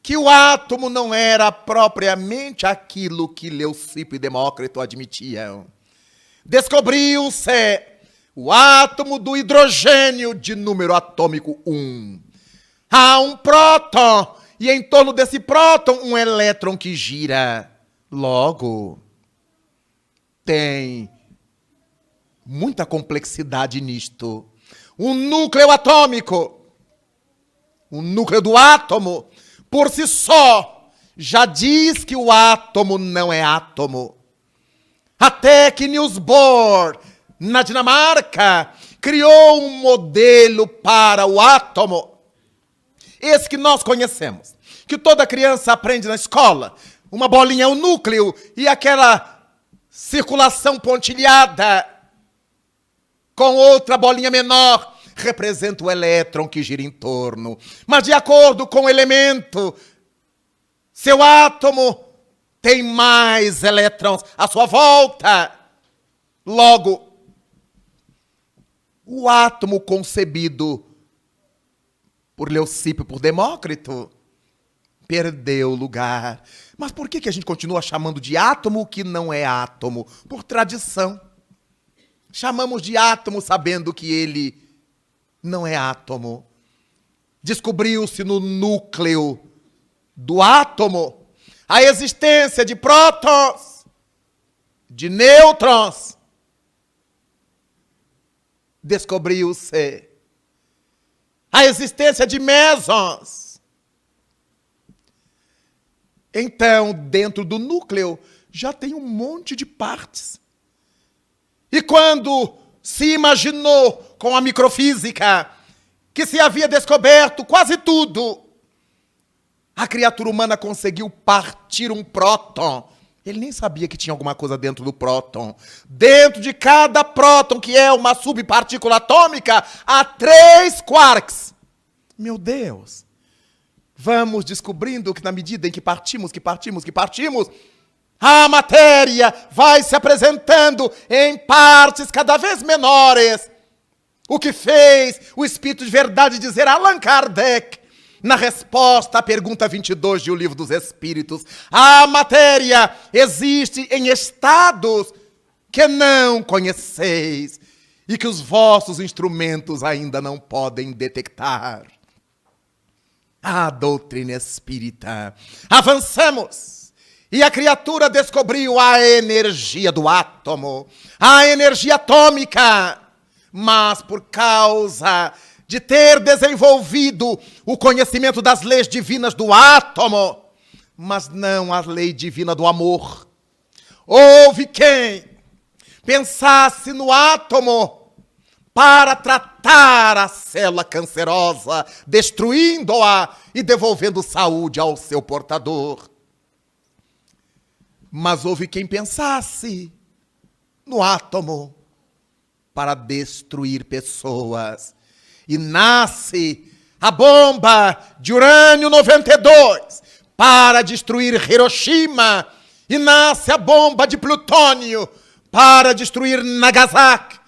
que o átomo não era propriamente aquilo que Leucipo e Demócrito admitiam. Descobriu-se o átomo do hidrogênio de número atômico 1. Há um próton, e em torno desse próton um elétron que gira. Logo, tem muita complexidade nisto. Um núcleo atômico, o núcleo do átomo, por si só, já diz que o átomo não é átomo. Até que Niels Bohr, na Dinamarca, criou um modelo para o átomo. Esse que nós conhecemos, que toda criança aprende na escola. Uma bolinha é o núcleo e aquela circulação pontilhada com outra bolinha menor representa o elétron que gira em torno. Mas de acordo com o elemento, seu átomo tem mais elétrons à sua volta. Logo, o átomo concebido por Leucipo e por Demócrito perdeu lugar. Mas por que a gente continua chamando de átomo o que não é átomo? Por tradição. Chamamos de átomo sabendo que ele não é átomo. Descobriu-se no núcleo do átomo a existência de prótons, de nêutrons. Descobriu-se a existência de mesons. Então, dentro do núcleo, já tem um monte de partes. E quando se imaginou com a microfísica que se havia descoberto quase tudo, a criatura humana conseguiu partir um próton. Ele nem sabia que tinha alguma coisa dentro do próton. Dentro de cada próton, que é uma subpartícula atômica, há 3 quarks. Meu Deus! Vamos descobrindo que na medida em que partimos, a matéria vai se apresentando em partes cada vez menores. O que fez o Espírito de Verdade dizer a Allan Kardec, na resposta à pergunta 22 de O Livro dos Espíritos: a matéria existe em estados que não conheceis e que os vossos instrumentos ainda não podem detectar. A doutrina espírita. Avançamos. E a criatura descobriu a energia do átomo, a energia atômica. Mas por causa de ter desenvolvido o conhecimento das leis divinas do átomo, mas não a lei divina do amor, houve quem pensasse no átomo para tratar a célula cancerosa, destruindo-a e devolvendo saúde ao seu portador. Mas houve quem pensasse no átomo para destruir pessoas. E nasce a bomba de urânio 92 para destruir Hiroshima. E nasce a bomba de plutônio para destruir Nagasaki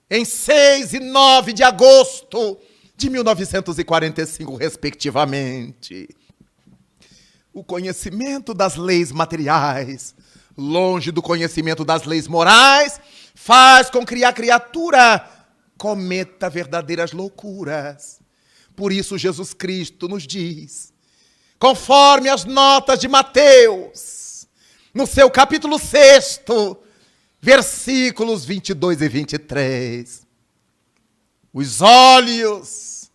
em 6 e 9 de agosto de 1945, respectivamente. O conhecimento das leis materiais, longe do conhecimento das leis morais, faz com que a criatura cometa verdadeiras loucuras. Por isso Jesus Cristo nos diz, conforme as notas de Mateus, no seu capítulo 6, versículos 22 e 23. Os olhos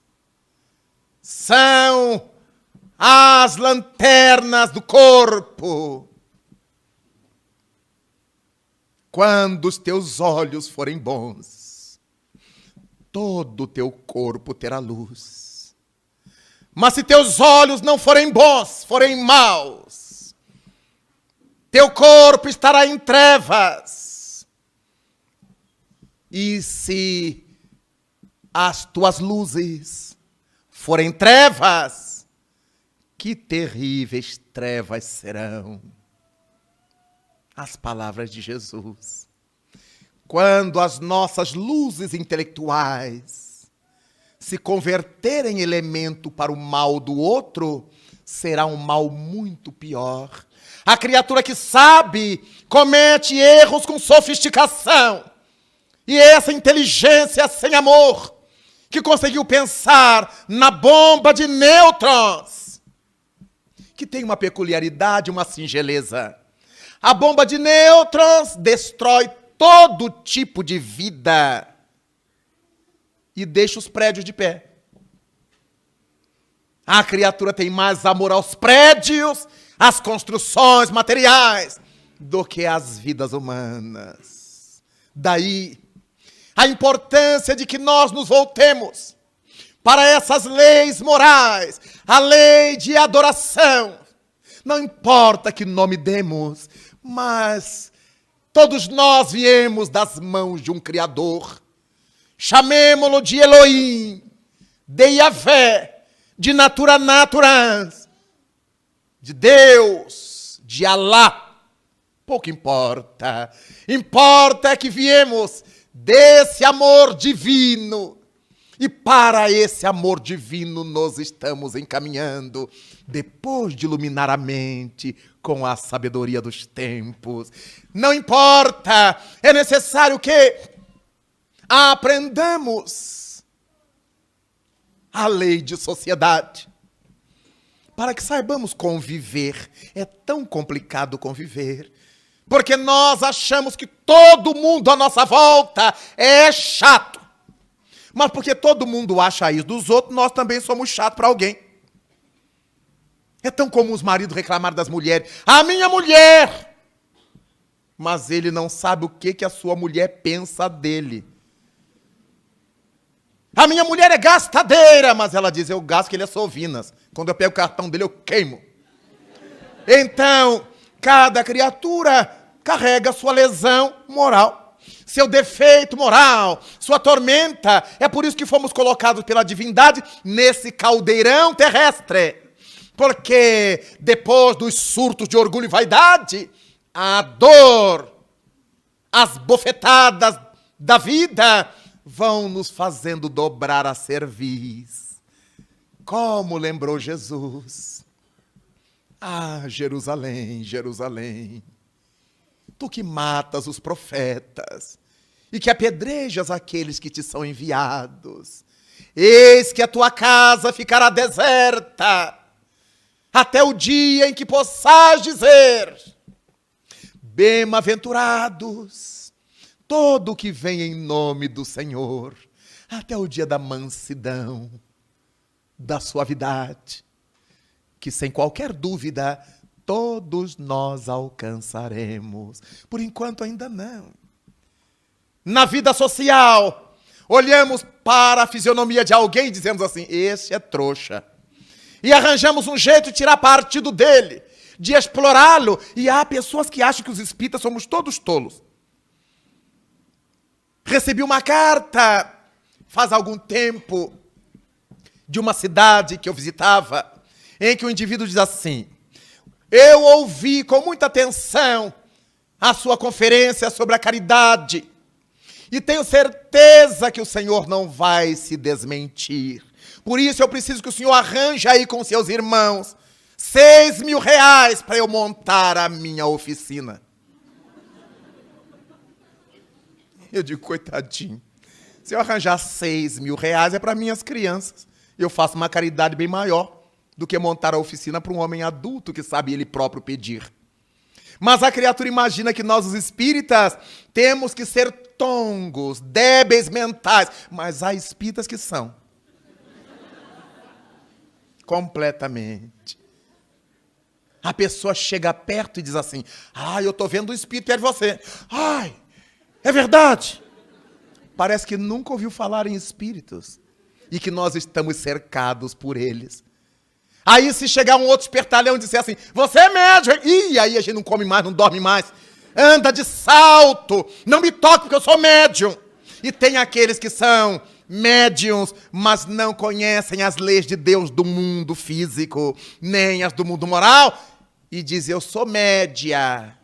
são as lanternas do corpo. Quando os teus olhos forem bons, todo o teu corpo terá luz. Mas se teus olhos não forem bons, forem maus, teu corpo estará em trevas. E se as tuas luzes forem trevas, que terríveis trevas serão. As palavras de Jesus. Quando as nossas luzes intelectuais se converterem em elemento para o mal do outro, será um mal muito pior. A criatura que sabe comete erros com sofisticação. E essa inteligência sem amor, que conseguiu pensar na bomba de nêutrons, que tem uma peculiaridade, uma singeleza. A bomba de nêutrons destrói todo tipo de vida e deixa os prédios de pé. A criatura tem mais amor aos prédios, às construções materiais, do que às vidas humanas. Daí a importância de que nós nos voltemos para essas leis morais, a lei de adoração. Não importa que nome demos, mas todos nós viemos das mãos de um Criador. Chamemo-lo de Elohim, de Yahvé, de natura naturans, de Deus, de Alá. Pouco importa. Importa é que viemos desse amor divino. E para esse amor divino nos estamos encaminhando, depois de iluminar a mente com a sabedoria dos tempos. Não importa, é necessário que aprendamos a lei de sociedade, para que saibamos conviver. É tão complicado conviver, porque nós achamos que todo mundo à nossa volta é chato. Mas porque todo mundo acha isso dos outros, nós também somos chatos para alguém. É tão comum os maridos reclamarem das mulheres. A minha mulher! Mas ele não sabe o que a sua mulher pensa dele. A minha mulher é gastadeira, mas ela diz, eu gasto que ele é Sovinas. Quando eu pego o cartão dele, eu queimo. Então, cada criatura carrega sua lesão moral, seu defeito moral, sua tormenta. É por isso que fomos colocados pela divindade nesse caldeirão terrestre. Porque depois dos surtos de orgulho e vaidade, a dor, as bofetadas da vida vão nos fazendo dobrar a cerviz. Como lembrou Jesus. Ah, Jerusalém, Jerusalém, tu que matas os profetas e que apedrejas aqueles que te são enviados. Eis que a tua casa ficará deserta até o dia em que possas dizer: bem-aventurados todo o que vem em nome do Senhor, até o dia da mansidão, da suavidade, que sem qualquer dúvida todos nós alcançaremos. Por enquanto ainda não. Na vida social, olhamos para a fisionomia de alguém e dizemos assim, esse é trouxa. E arranjamos um jeito de tirar partido dele, de explorá-lo. E há pessoas que acham que os espíritas somos todos tolos. Recebi uma carta, faz algum tempo, de uma cidade que eu visitava, em que o indivíduo diz assim: eu ouvi com muita atenção a sua conferência sobre a caridade e tenho certeza que o Senhor não vai se desmentir. Por isso eu preciso que o Senhor arranje aí com seus irmãos 6.000 reais para eu montar a minha oficina. Eu digo, coitadinho, se eu arranjar 6.000 reais é para minhas crianças. Eu faço uma caridade bem maior do que montar a oficina para um homem adulto que sabe ele próprio pedir. Mas a criatura imagina que nós, os espíritas, temos que ser tongos, débeis mentais. Mas há espíritas que são. Completamente. A pessoa chega perto e diz assim, eu estou vendo um espírito perto de você. Ai, é verdade. Parece que nunca ouviu falar em espíritos e que nós estamos cercados por eles. Aí se chegar um outro espertalhão e disser assim, você é médium. E aí a gente não come mais, não dorme mais. Anda de salto, não me toque porque eu sou médium. E tem aqueles que são médiuns, mas não conhecem as leis de Deus do mundo físico, nem as do mundo moral, e dizem, eu sou média.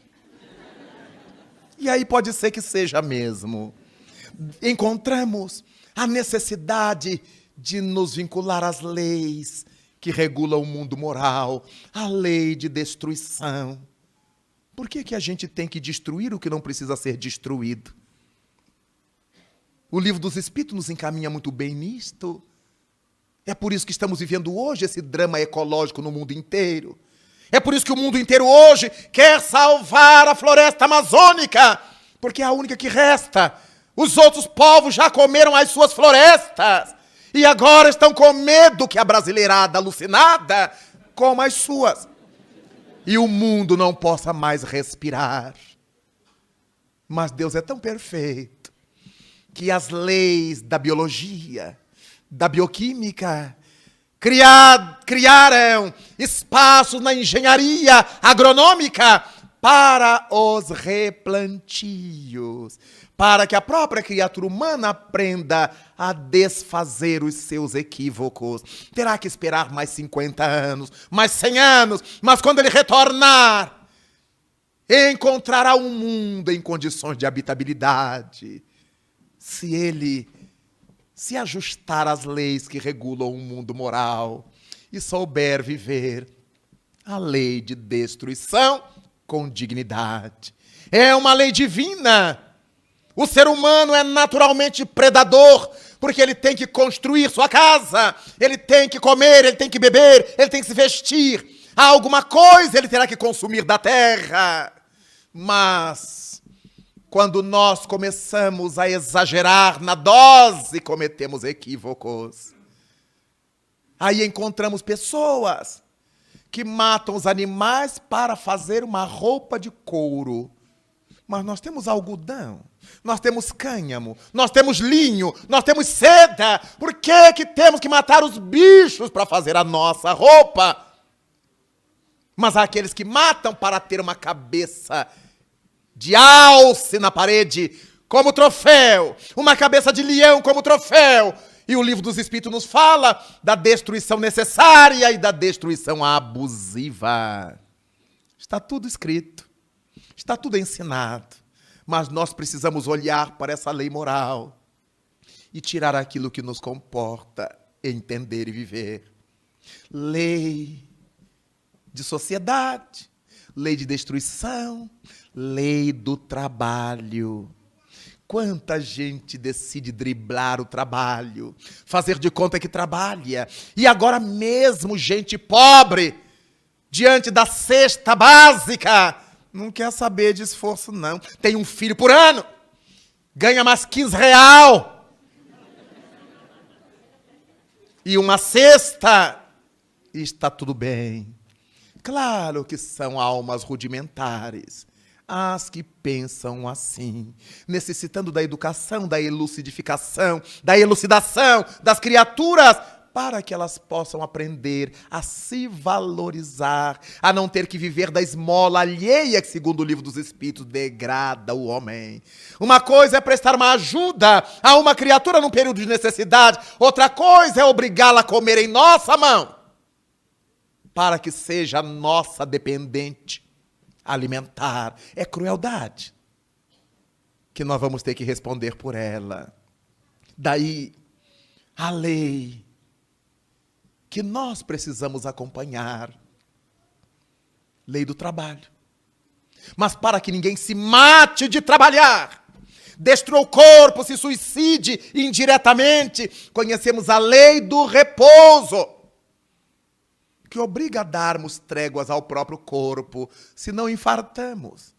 E aí pode ser que seja mesmo. Encontramos a necessidade de nos vincular às leis que regulam o mundo moral, a lei de destruição. Por que a gente tem que destruir o que não precisa ser destruído? O Livro dos Espíritos nos encaminha muito bem nisto. É por isso que estamos vivendo hoje esse drama ecológico no mundo inteiro. É por isso que o mundo inteiro hoje quer salvar a floresta amazônica, porque é a única que resta. Os outros povos já comeram as suas florestas e agora estão com medo que a brasileirada alucinada coma as suas. E o mundo não possa mais respirar. Mas Deus é tão perfeito que as leis da biologia, da bioquímica, criaram espaços na engenharia agronômica para os replantios, para que a própria criatura humana aprenda a desfazer os seus equívocos. Terá que esperar mais 50 anos, mais 100 anos, mas quando ele retornar, encontrará um mundo em condições de habitabilidade, se ele se ajustar às leis que regulam o mundo moral e souber viver a lei de destruição com dignidade. É uma lei divina. O ser humano é naturalmente predador, porque ele tem que construir sua casa, ele tem que comer, ele tem que beber, ele tem que se vestir. Há alguma coisa ele terá que consumir da terra. Mas quando nós começamos a exagerar na dose, cometemos equívocos. Aí encontramos pessoas que matam os animais para fazer uma roupa de couro. Mas nós temos algodão, nós temos cânhamo, nós temos linho, nós temos seda. Por que temos que matar os bichos para fazer a nossa roupa? Mas há aqueles que matam para ter uma cabeça de alce na parede, como troféu, uma cabeça de leão como troféu. E o Livro dos Espíritos nos fala da destruição necessária e da destruição abusiva. Está tudo escrito, está tudo ensinado, mas nós precisamos olhar para essa lei moral e tirar aquilo que nos comporta, entender e viver. Lei de sociedade, lei de destruição, lei do trabalho. Quanta gente decide driblar o trabalho, fazer de conta que trabalha. E agora mesmo gente pobre, diante da cesta básica, não quer saber de esforço, não. Tem um filho por ano, ganha mais 15 real. E uma cesta, e está tudo bem. Claro que são almas rudimentares, as que pensam assim, necessitando da educação, da elucidificação, da elucidação das criaturas, para que elas possam aprender a se valorizar, a não ter que viver da esmola alheia, que, segundo o Livro dos Espíritos, degrada o homem. Uma coisa é prestar uma ajuda a uma criatura num período de necessidade, outra coisa é obrigá-la a comer em nossa mão, para que seja nossa dependente. Alimentar é crueldade, que nós vamos ter que responder por ela. Daí a lei que nós precisamos acompanhar, lei do trabalho. Mas para que ninguém se mate de trabalhar, destrua o corpo, se suicide indiretamente, conhecemos a lei do repouso, que obriga a darmos tréguas ao próprio corpo, senão infartamos,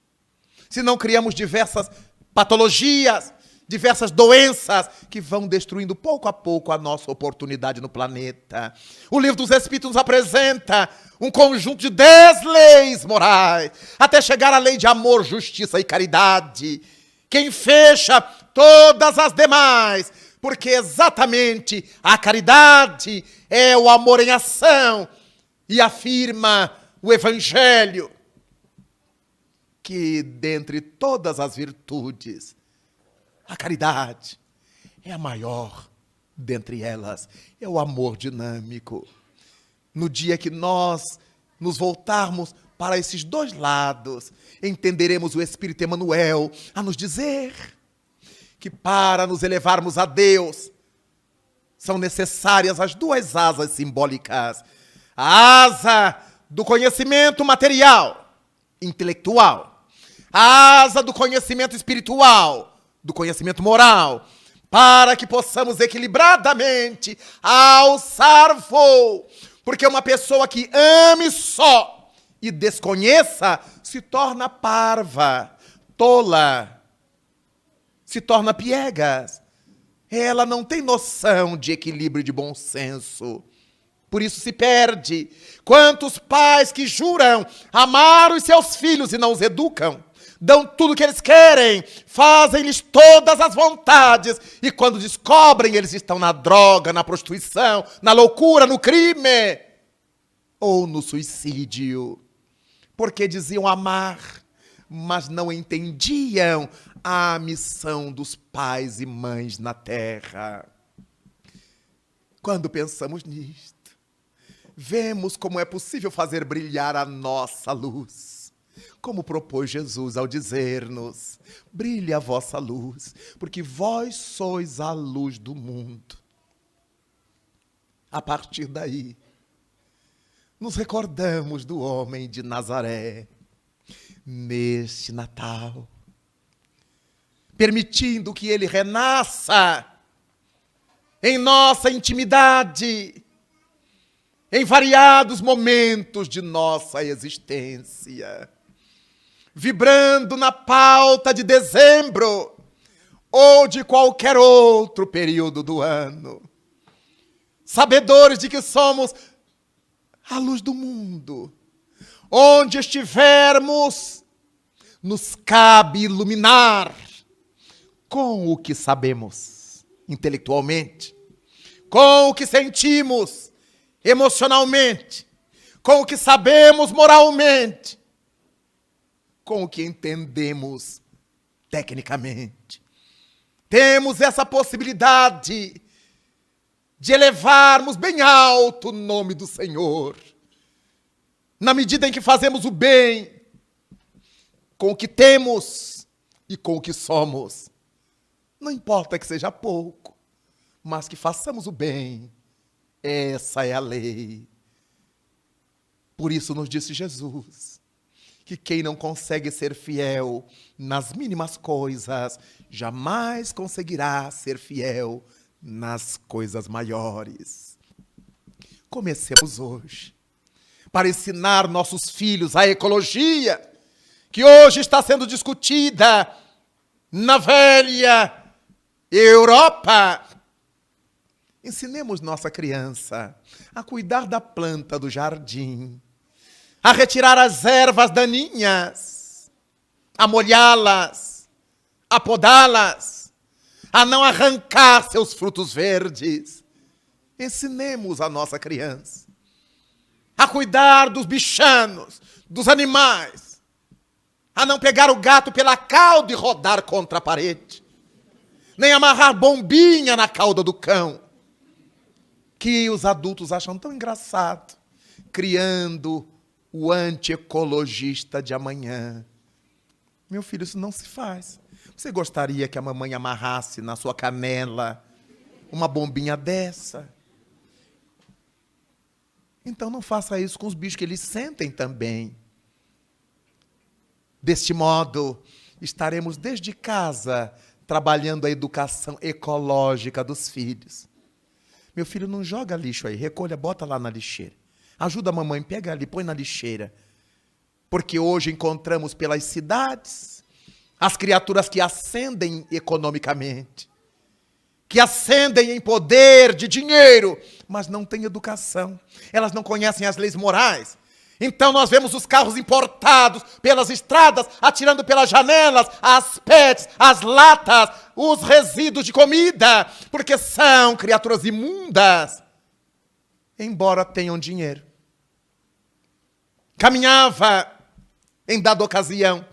senão criamos diversas patologias, diversas doenças que vão destruindo pouco a pouco a nossa oportunidade no planeta. O Livro dos Espíritos nos apresenta um conjunto de 10 leis morais, até chegar à lei de amor, justiça e caridade, que fecha todas as demais, porque exatamente a caridade é o amor em ação, e afirma o Evangelho que, dentre todas as virtudes, a caridade é a maior dentre elas, é o amor dinâmico. No dia que nós nos voltarmos para esses dois lados, entenderemos o Espírito Emmanuel a nos dizer que para nos elevarmos a Deus, são necessárias as duas asas simbólicas. A asa do conhecimento material, intelectual. A asa do conhecimento espiritual, do conhecimento moral, para que possamos equilibradamente alçar voo. Porque uma pessoa que ame só e desconheça se torna parva, tola, se torna piegas. Ela não tem noção de equilíbrio e de bom senso. Por isso se perde. Quantos pais que juram amar os seus filhos e não os educam? Dão tudo o que eles querem, fazem-lhes todas as vontades, e quando descobrem, eles estão na droga, na prostituição, na loucura, no crime, ou no suicídio. Porque diziam amar, mas não entendiam a missão dos pais e mães na terra. Quando pensamos nisto, vemos como é possível fazer brilhar a nossa luz. Como propôs Jesus ao dizer-nos: brilhe a vossa luz, porque vós sois a luz do mundo. A partir daí, nos recordamos do homem de Nazaré, neste Natal, permitindo que ele renasça em nossa intimidade, em variados momentos de nossa existência, vibrando na pauta de dezembro ou de qualquer outro período do ano, sabedores de que somos a luz do mundo. Onde estivermos, nos cabe iluminar com o que sabemos intelectualmente, com o que sentimos emocionalmente, com o que sabemos moralmente, com o que entendemos tecnicamente. Temos essa possibilidade de elevarmos bem alto o nome do Senhor, na medida em que fazemos o bem com o que temos e com o que somos. Não importa que seja pouco, mas que façamos o bem. Essa é a lei. Por isso nos disse Jesus que quem não consegue ser fiel nas mínimas coisas, jamais conseguirá ser fiel nas coisas maiores. Comecemos hoje, para ensinar nossos filhos a ecologia, que hoje está sendo discutida na velha Europa. Ensinemos nossa criança a cuidar da planta do jardim, a retirar as ervas daninhas, a molhá-las, a podá-las, a não arrancar seus frutos verdes. Ensinemos a nossa criança a cuidar dos bichanos, dos animais, a não pegar o gato pela cauda e rodar contra a parede, nem amarrar bombinha na cauda do cão, que os adultos acham tão engraçado, criando o antiecologista de amanhã. Meu filho, isso não se faz. Você gostaria que a mamãe amarrasse na sua canela uma bombinha dessa? Então não faça isso com os bichos, que eles sentem também. Deste modo, estaremos desde casa trabalhando a educação ecológica dos filhos. Meu filho, não joga lixo aí, recolha, bota lá na lixeira. Ajuda a mamãe, pega ali, põe na lixeira. Porque hoje encontramos pelas cidades as criaturas que ascendem economicamente, que ascendem em poder de dinheiro, mas não têm educação. Elas não conhecem as leis morais. Então nós vemos os carros importados pelas estradas, atirando pelas janelas, as PETs, as latas, os resíduos de comida, porque são criaturas imundas, embora tenham dinheiro. Caminhava, em dada ocasião,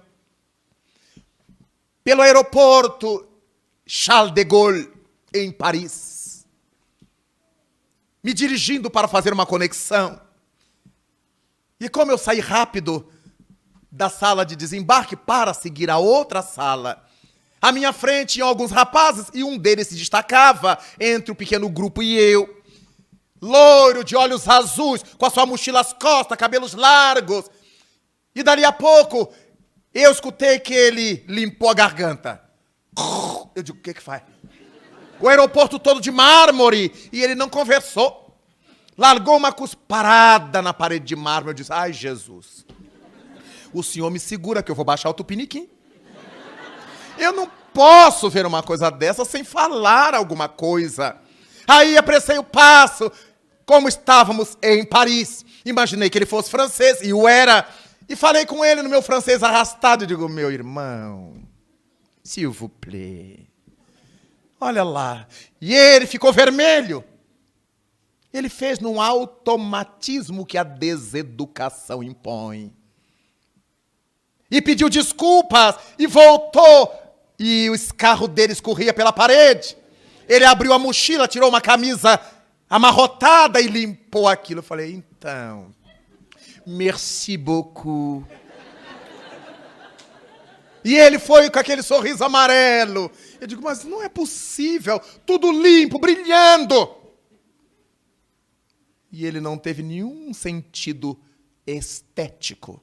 pelo aeroporto Charles de Gaulle, em Paris, me dirigindo para fazer uma conexão. E como eu saí rápido da sala de desembarque para seguir a outra sala, à minha frente iam alguns rapazes e um deles se destacava entre o pequeno grupo e eu. Loiro, de olhos azuis, com a sua mochila às costas, cabelos largos. E dali a pouco, eu escutei que ele limpou a garganta. Eu digo, o que faz? O aeroporto todo de mármore, e ele não conversou. Largou uma cusparada na parede de mármore. Eu disse, ai, Jesus, o senhor me segura que eu vou baixar o tupiniquim. Eu não posso ver uma coisa dessa sem falar alguma coisa. Aí apressei o passo. Como estávamos em Paris, imaginei que ele fosse francês, e o era. E falei com ele no meu francês arrastado. Eu digo, meu irmão, s'il vous plaît, olha lá. E ele ficou vermelho. Ele fez num automatismo que a deseducação impõe. E pediu desculpas, e voltou. E o escarro dele escorria pela parede. Ele abriu a mochila, tirou uma camisa amarrotada e limpou aquilo. Eu falei, então, merci beaucoup. E ele foi com aquele sorriso amarelo. Eu digo, mas não é possível, tudo limpo, brilhando. E ele não teve nenhum sentido estético.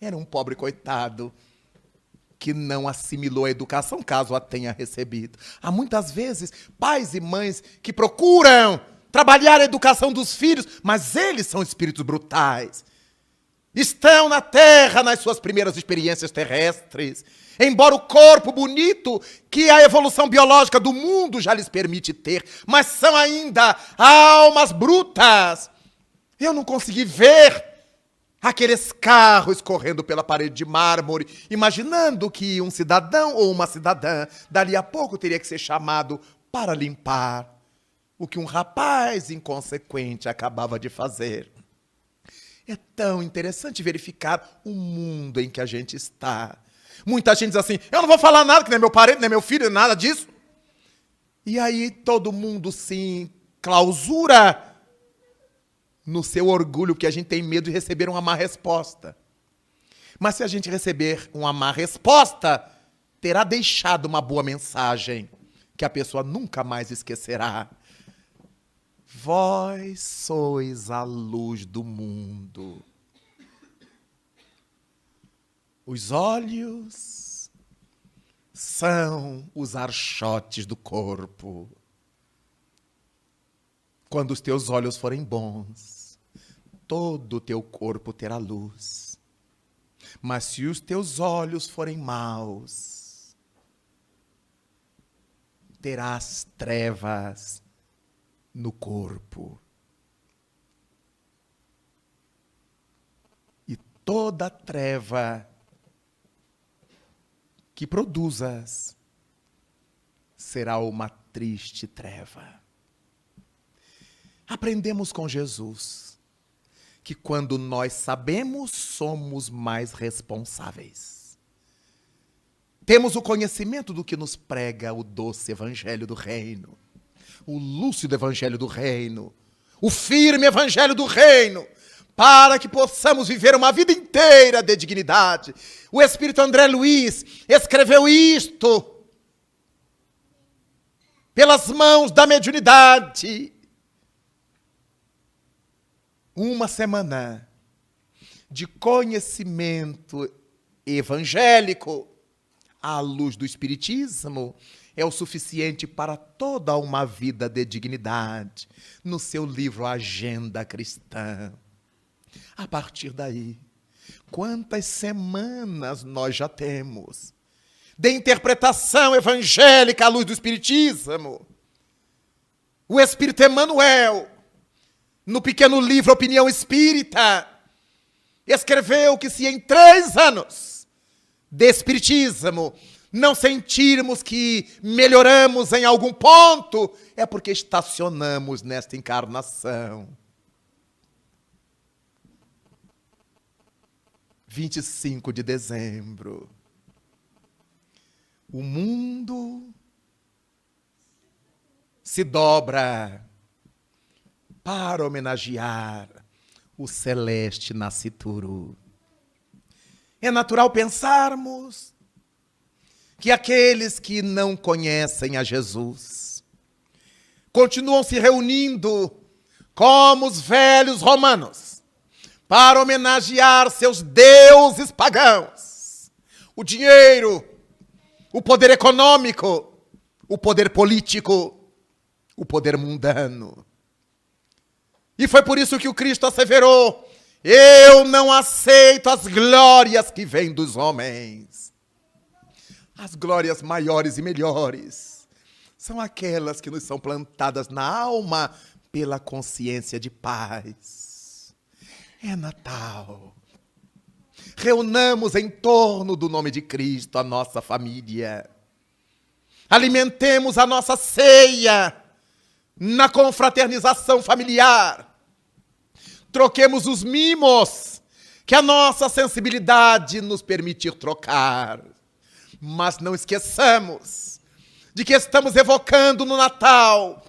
Era um pobre coitado que não assimilou a educação, caso a tenha recebido. Há muitas vezes pais e mães que procuram trabalhar a educação dos filhos, mas eles são espíritos brutais. Estão na terra nas suas primeiras experiências terrestres. Embora o corpo bonito que a evolução biológica do mundo já lhes permite ter, mas são ainda almas brutas. Eu não consegui ver aqueles carros correndo pela parede de mármore, imaginando que um cidadão ou uma cidadã, dali a pouco, teria que ser chamado para limpar o que um rapaz inconsequente acabava de fazer. É tão interessante verificar o mundo em que a gente está. Muita gente diz assim, eu não vou falar nada, que nem meu parente, nem meu filho, nada disso. E aí todo mundo se clausura no seu orgulho, que a gente tem medo de receber uma má resposta. Mas se a gente receber uma má resposta, terá deixado uma boa mensagem, que a pessoa nunca mais esquecerá. Vós sois a luz do mundo. Os olhos são os archotes do corpo. Quando os teus olhos forem bons, todo o teu corpo terá luz. Mas se os teus olhos forem maus, terás trevas no corpo. E toda treva que produzas será uma triste treva. Aprendemos com Jesus que quando nós sabemos, somos mais responsáveis. Temos o conhecimento do que nos prega o doce evangelho do reino, o lúcido evangelho do reino, o firme evangelho do reino, para que possamos viver uma vida inteira de dignidade. O Espírito André Luiz escreveu isto pelas mãos da mediunidade. Uma semana de conhecimento evangélico à luz do Espiritismo é o suficiente para toda uma vida de dignidade, no seu livro Agenda Cristã. A partir daí, quantas semanas nós já temos de interpretação evangélica à luz do Espiritismo? O Espírito Emmanuel, no pequeno livro Opinião Espírita, escreveu que se em 3 anos de Espiritismo não sentirmos que melhoramos em algum ponto, é porque estacionamos nesta encarnação. 25 de dezembro. O mundo se dobra para homenagear o celeste nascituro. É natural pensarmos que aqueles que não conhecem a Jesus continuam se reunindo como os velhos romanos para homenagear seus deuses pagãos. O dinheiro, o poder econômico, o poder político, o poder mundano. E foi por isso que o Cristo asseverou: eu não aceito as glórias que vêm dos homens. As glórias maiores e melhores são aquelas que nos são plantadas na alma pela consciência de paz. É Natal. Reunamos em torno do nome de Cristo a nossa família. Alimentemos a nossa ceia na confraternização familiar. Troquemos os mimos que a nossa sensibilidade nos permitir trocar. Mas não esqueçamos de que estamos evocando no Natal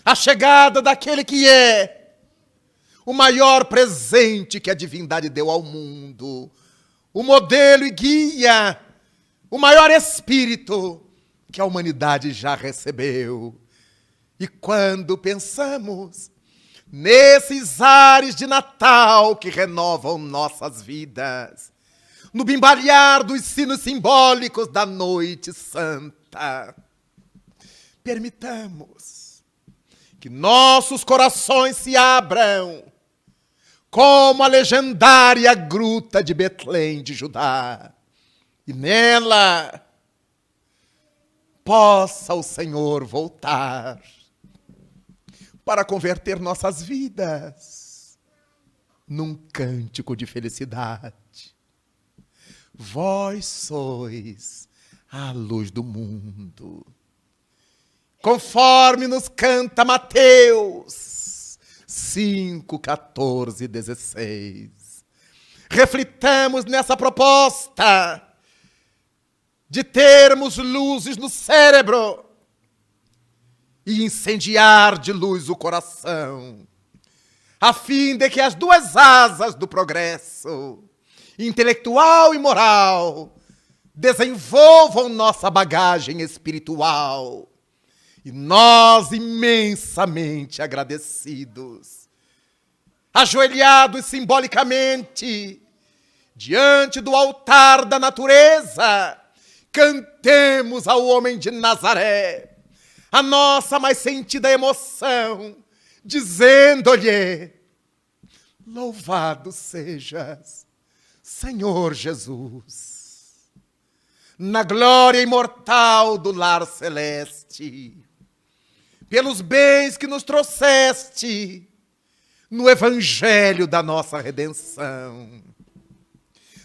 a chegada daquele que é o maior presente que a divindade deu ao mundo, o modelo e guia, o maior espírito que a humanidade já recebeu. E quando pensamos nesses ares de Natal que renovam nossas vidas, no bimbalhar dos sinos simbólicos da noite santa, permitamos que nossos corações se abram como a legendária gruta de Betlém de Judá, e nela possa o Senhor voltar para converter nossas vidas num cântico de felicidade. Vós sois a luz do mundo. Conforme nos canta Mateus 5, 14 e 16. Reflitamos nessa proposta de termos luzes no cérebro e incendiar de luz o coração, a fim de que as duas asas do progresso, intelectual e moral, desenvolvam nossa bagagem espiritual. E nós, imensamente agradecidos, ajoelhados simbolicamente diante do altar da natureza, cantemos ao homem de Nazaré a nossa mais sentida emoção, dizendo-lhe: louvado sejas, Senhor Jesus, na glória imortal do lar celeste, pelos bens que nos trouxeste no evangelho da nossa redenção,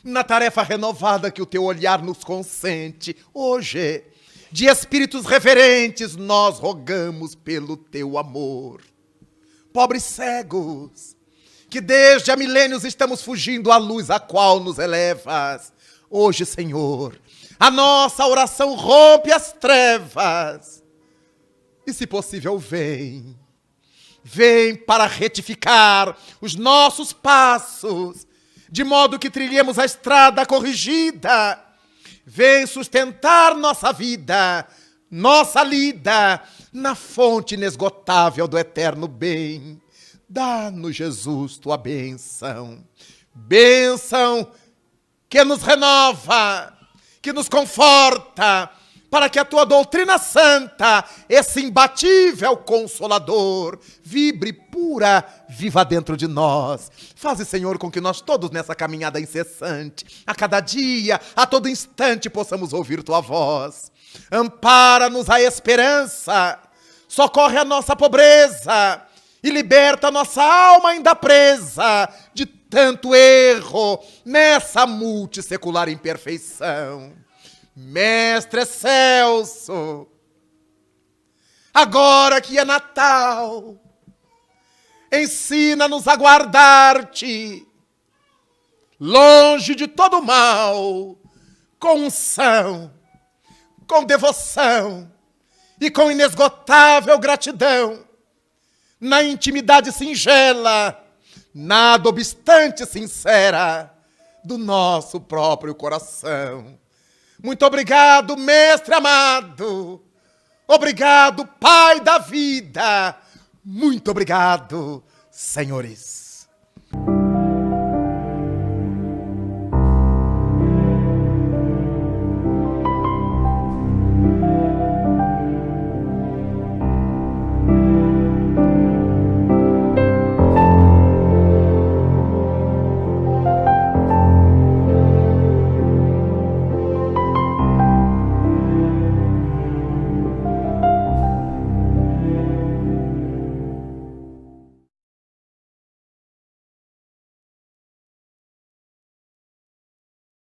na tarefa renovada que o teu olhar nos consente. Hoje, de espíritos reverentes, nós rogamos pelo teu amor. Pobres cegos, que desde há milênios estamos fugindo à luz a qual nos elevas, hoje, Senhor, a nossa oração rompe as trevas. E, se possível, vem para retificar os nossos passos, de modo que trilhemos a estrada corrigida. Vem sustentar nossa vida, nossa lida, na fonte inesgotável do eterno bem. Dá-nos, Jesus, tua bênção. Bênção que nos renova, que nos conforta, para que a tua doutrina santa, esse imbatível consolador, vibre pura, viva dentro de nós. Faze, Senhor, com que nós todos nessa caminhada incessante, a cada dia, a todo instante, possamos ouvir tua voz. Ampara-nos a esperança, socorre a nossa pobreza e liberta a nossa alma ainda presa de tanto erro nessa multissecular imperfeição. Mestre Celso, agora que é Natal, ensina-nos a guardar-te, longe de todo mal, com unção, com devoção e com inesgotável gratidão, na intimidade singela, nada obstante sincera, do nosso próprio coração. Muito obrigado, mestre amado. Obrigado, Pai da vida. Muito obrigado, senhores.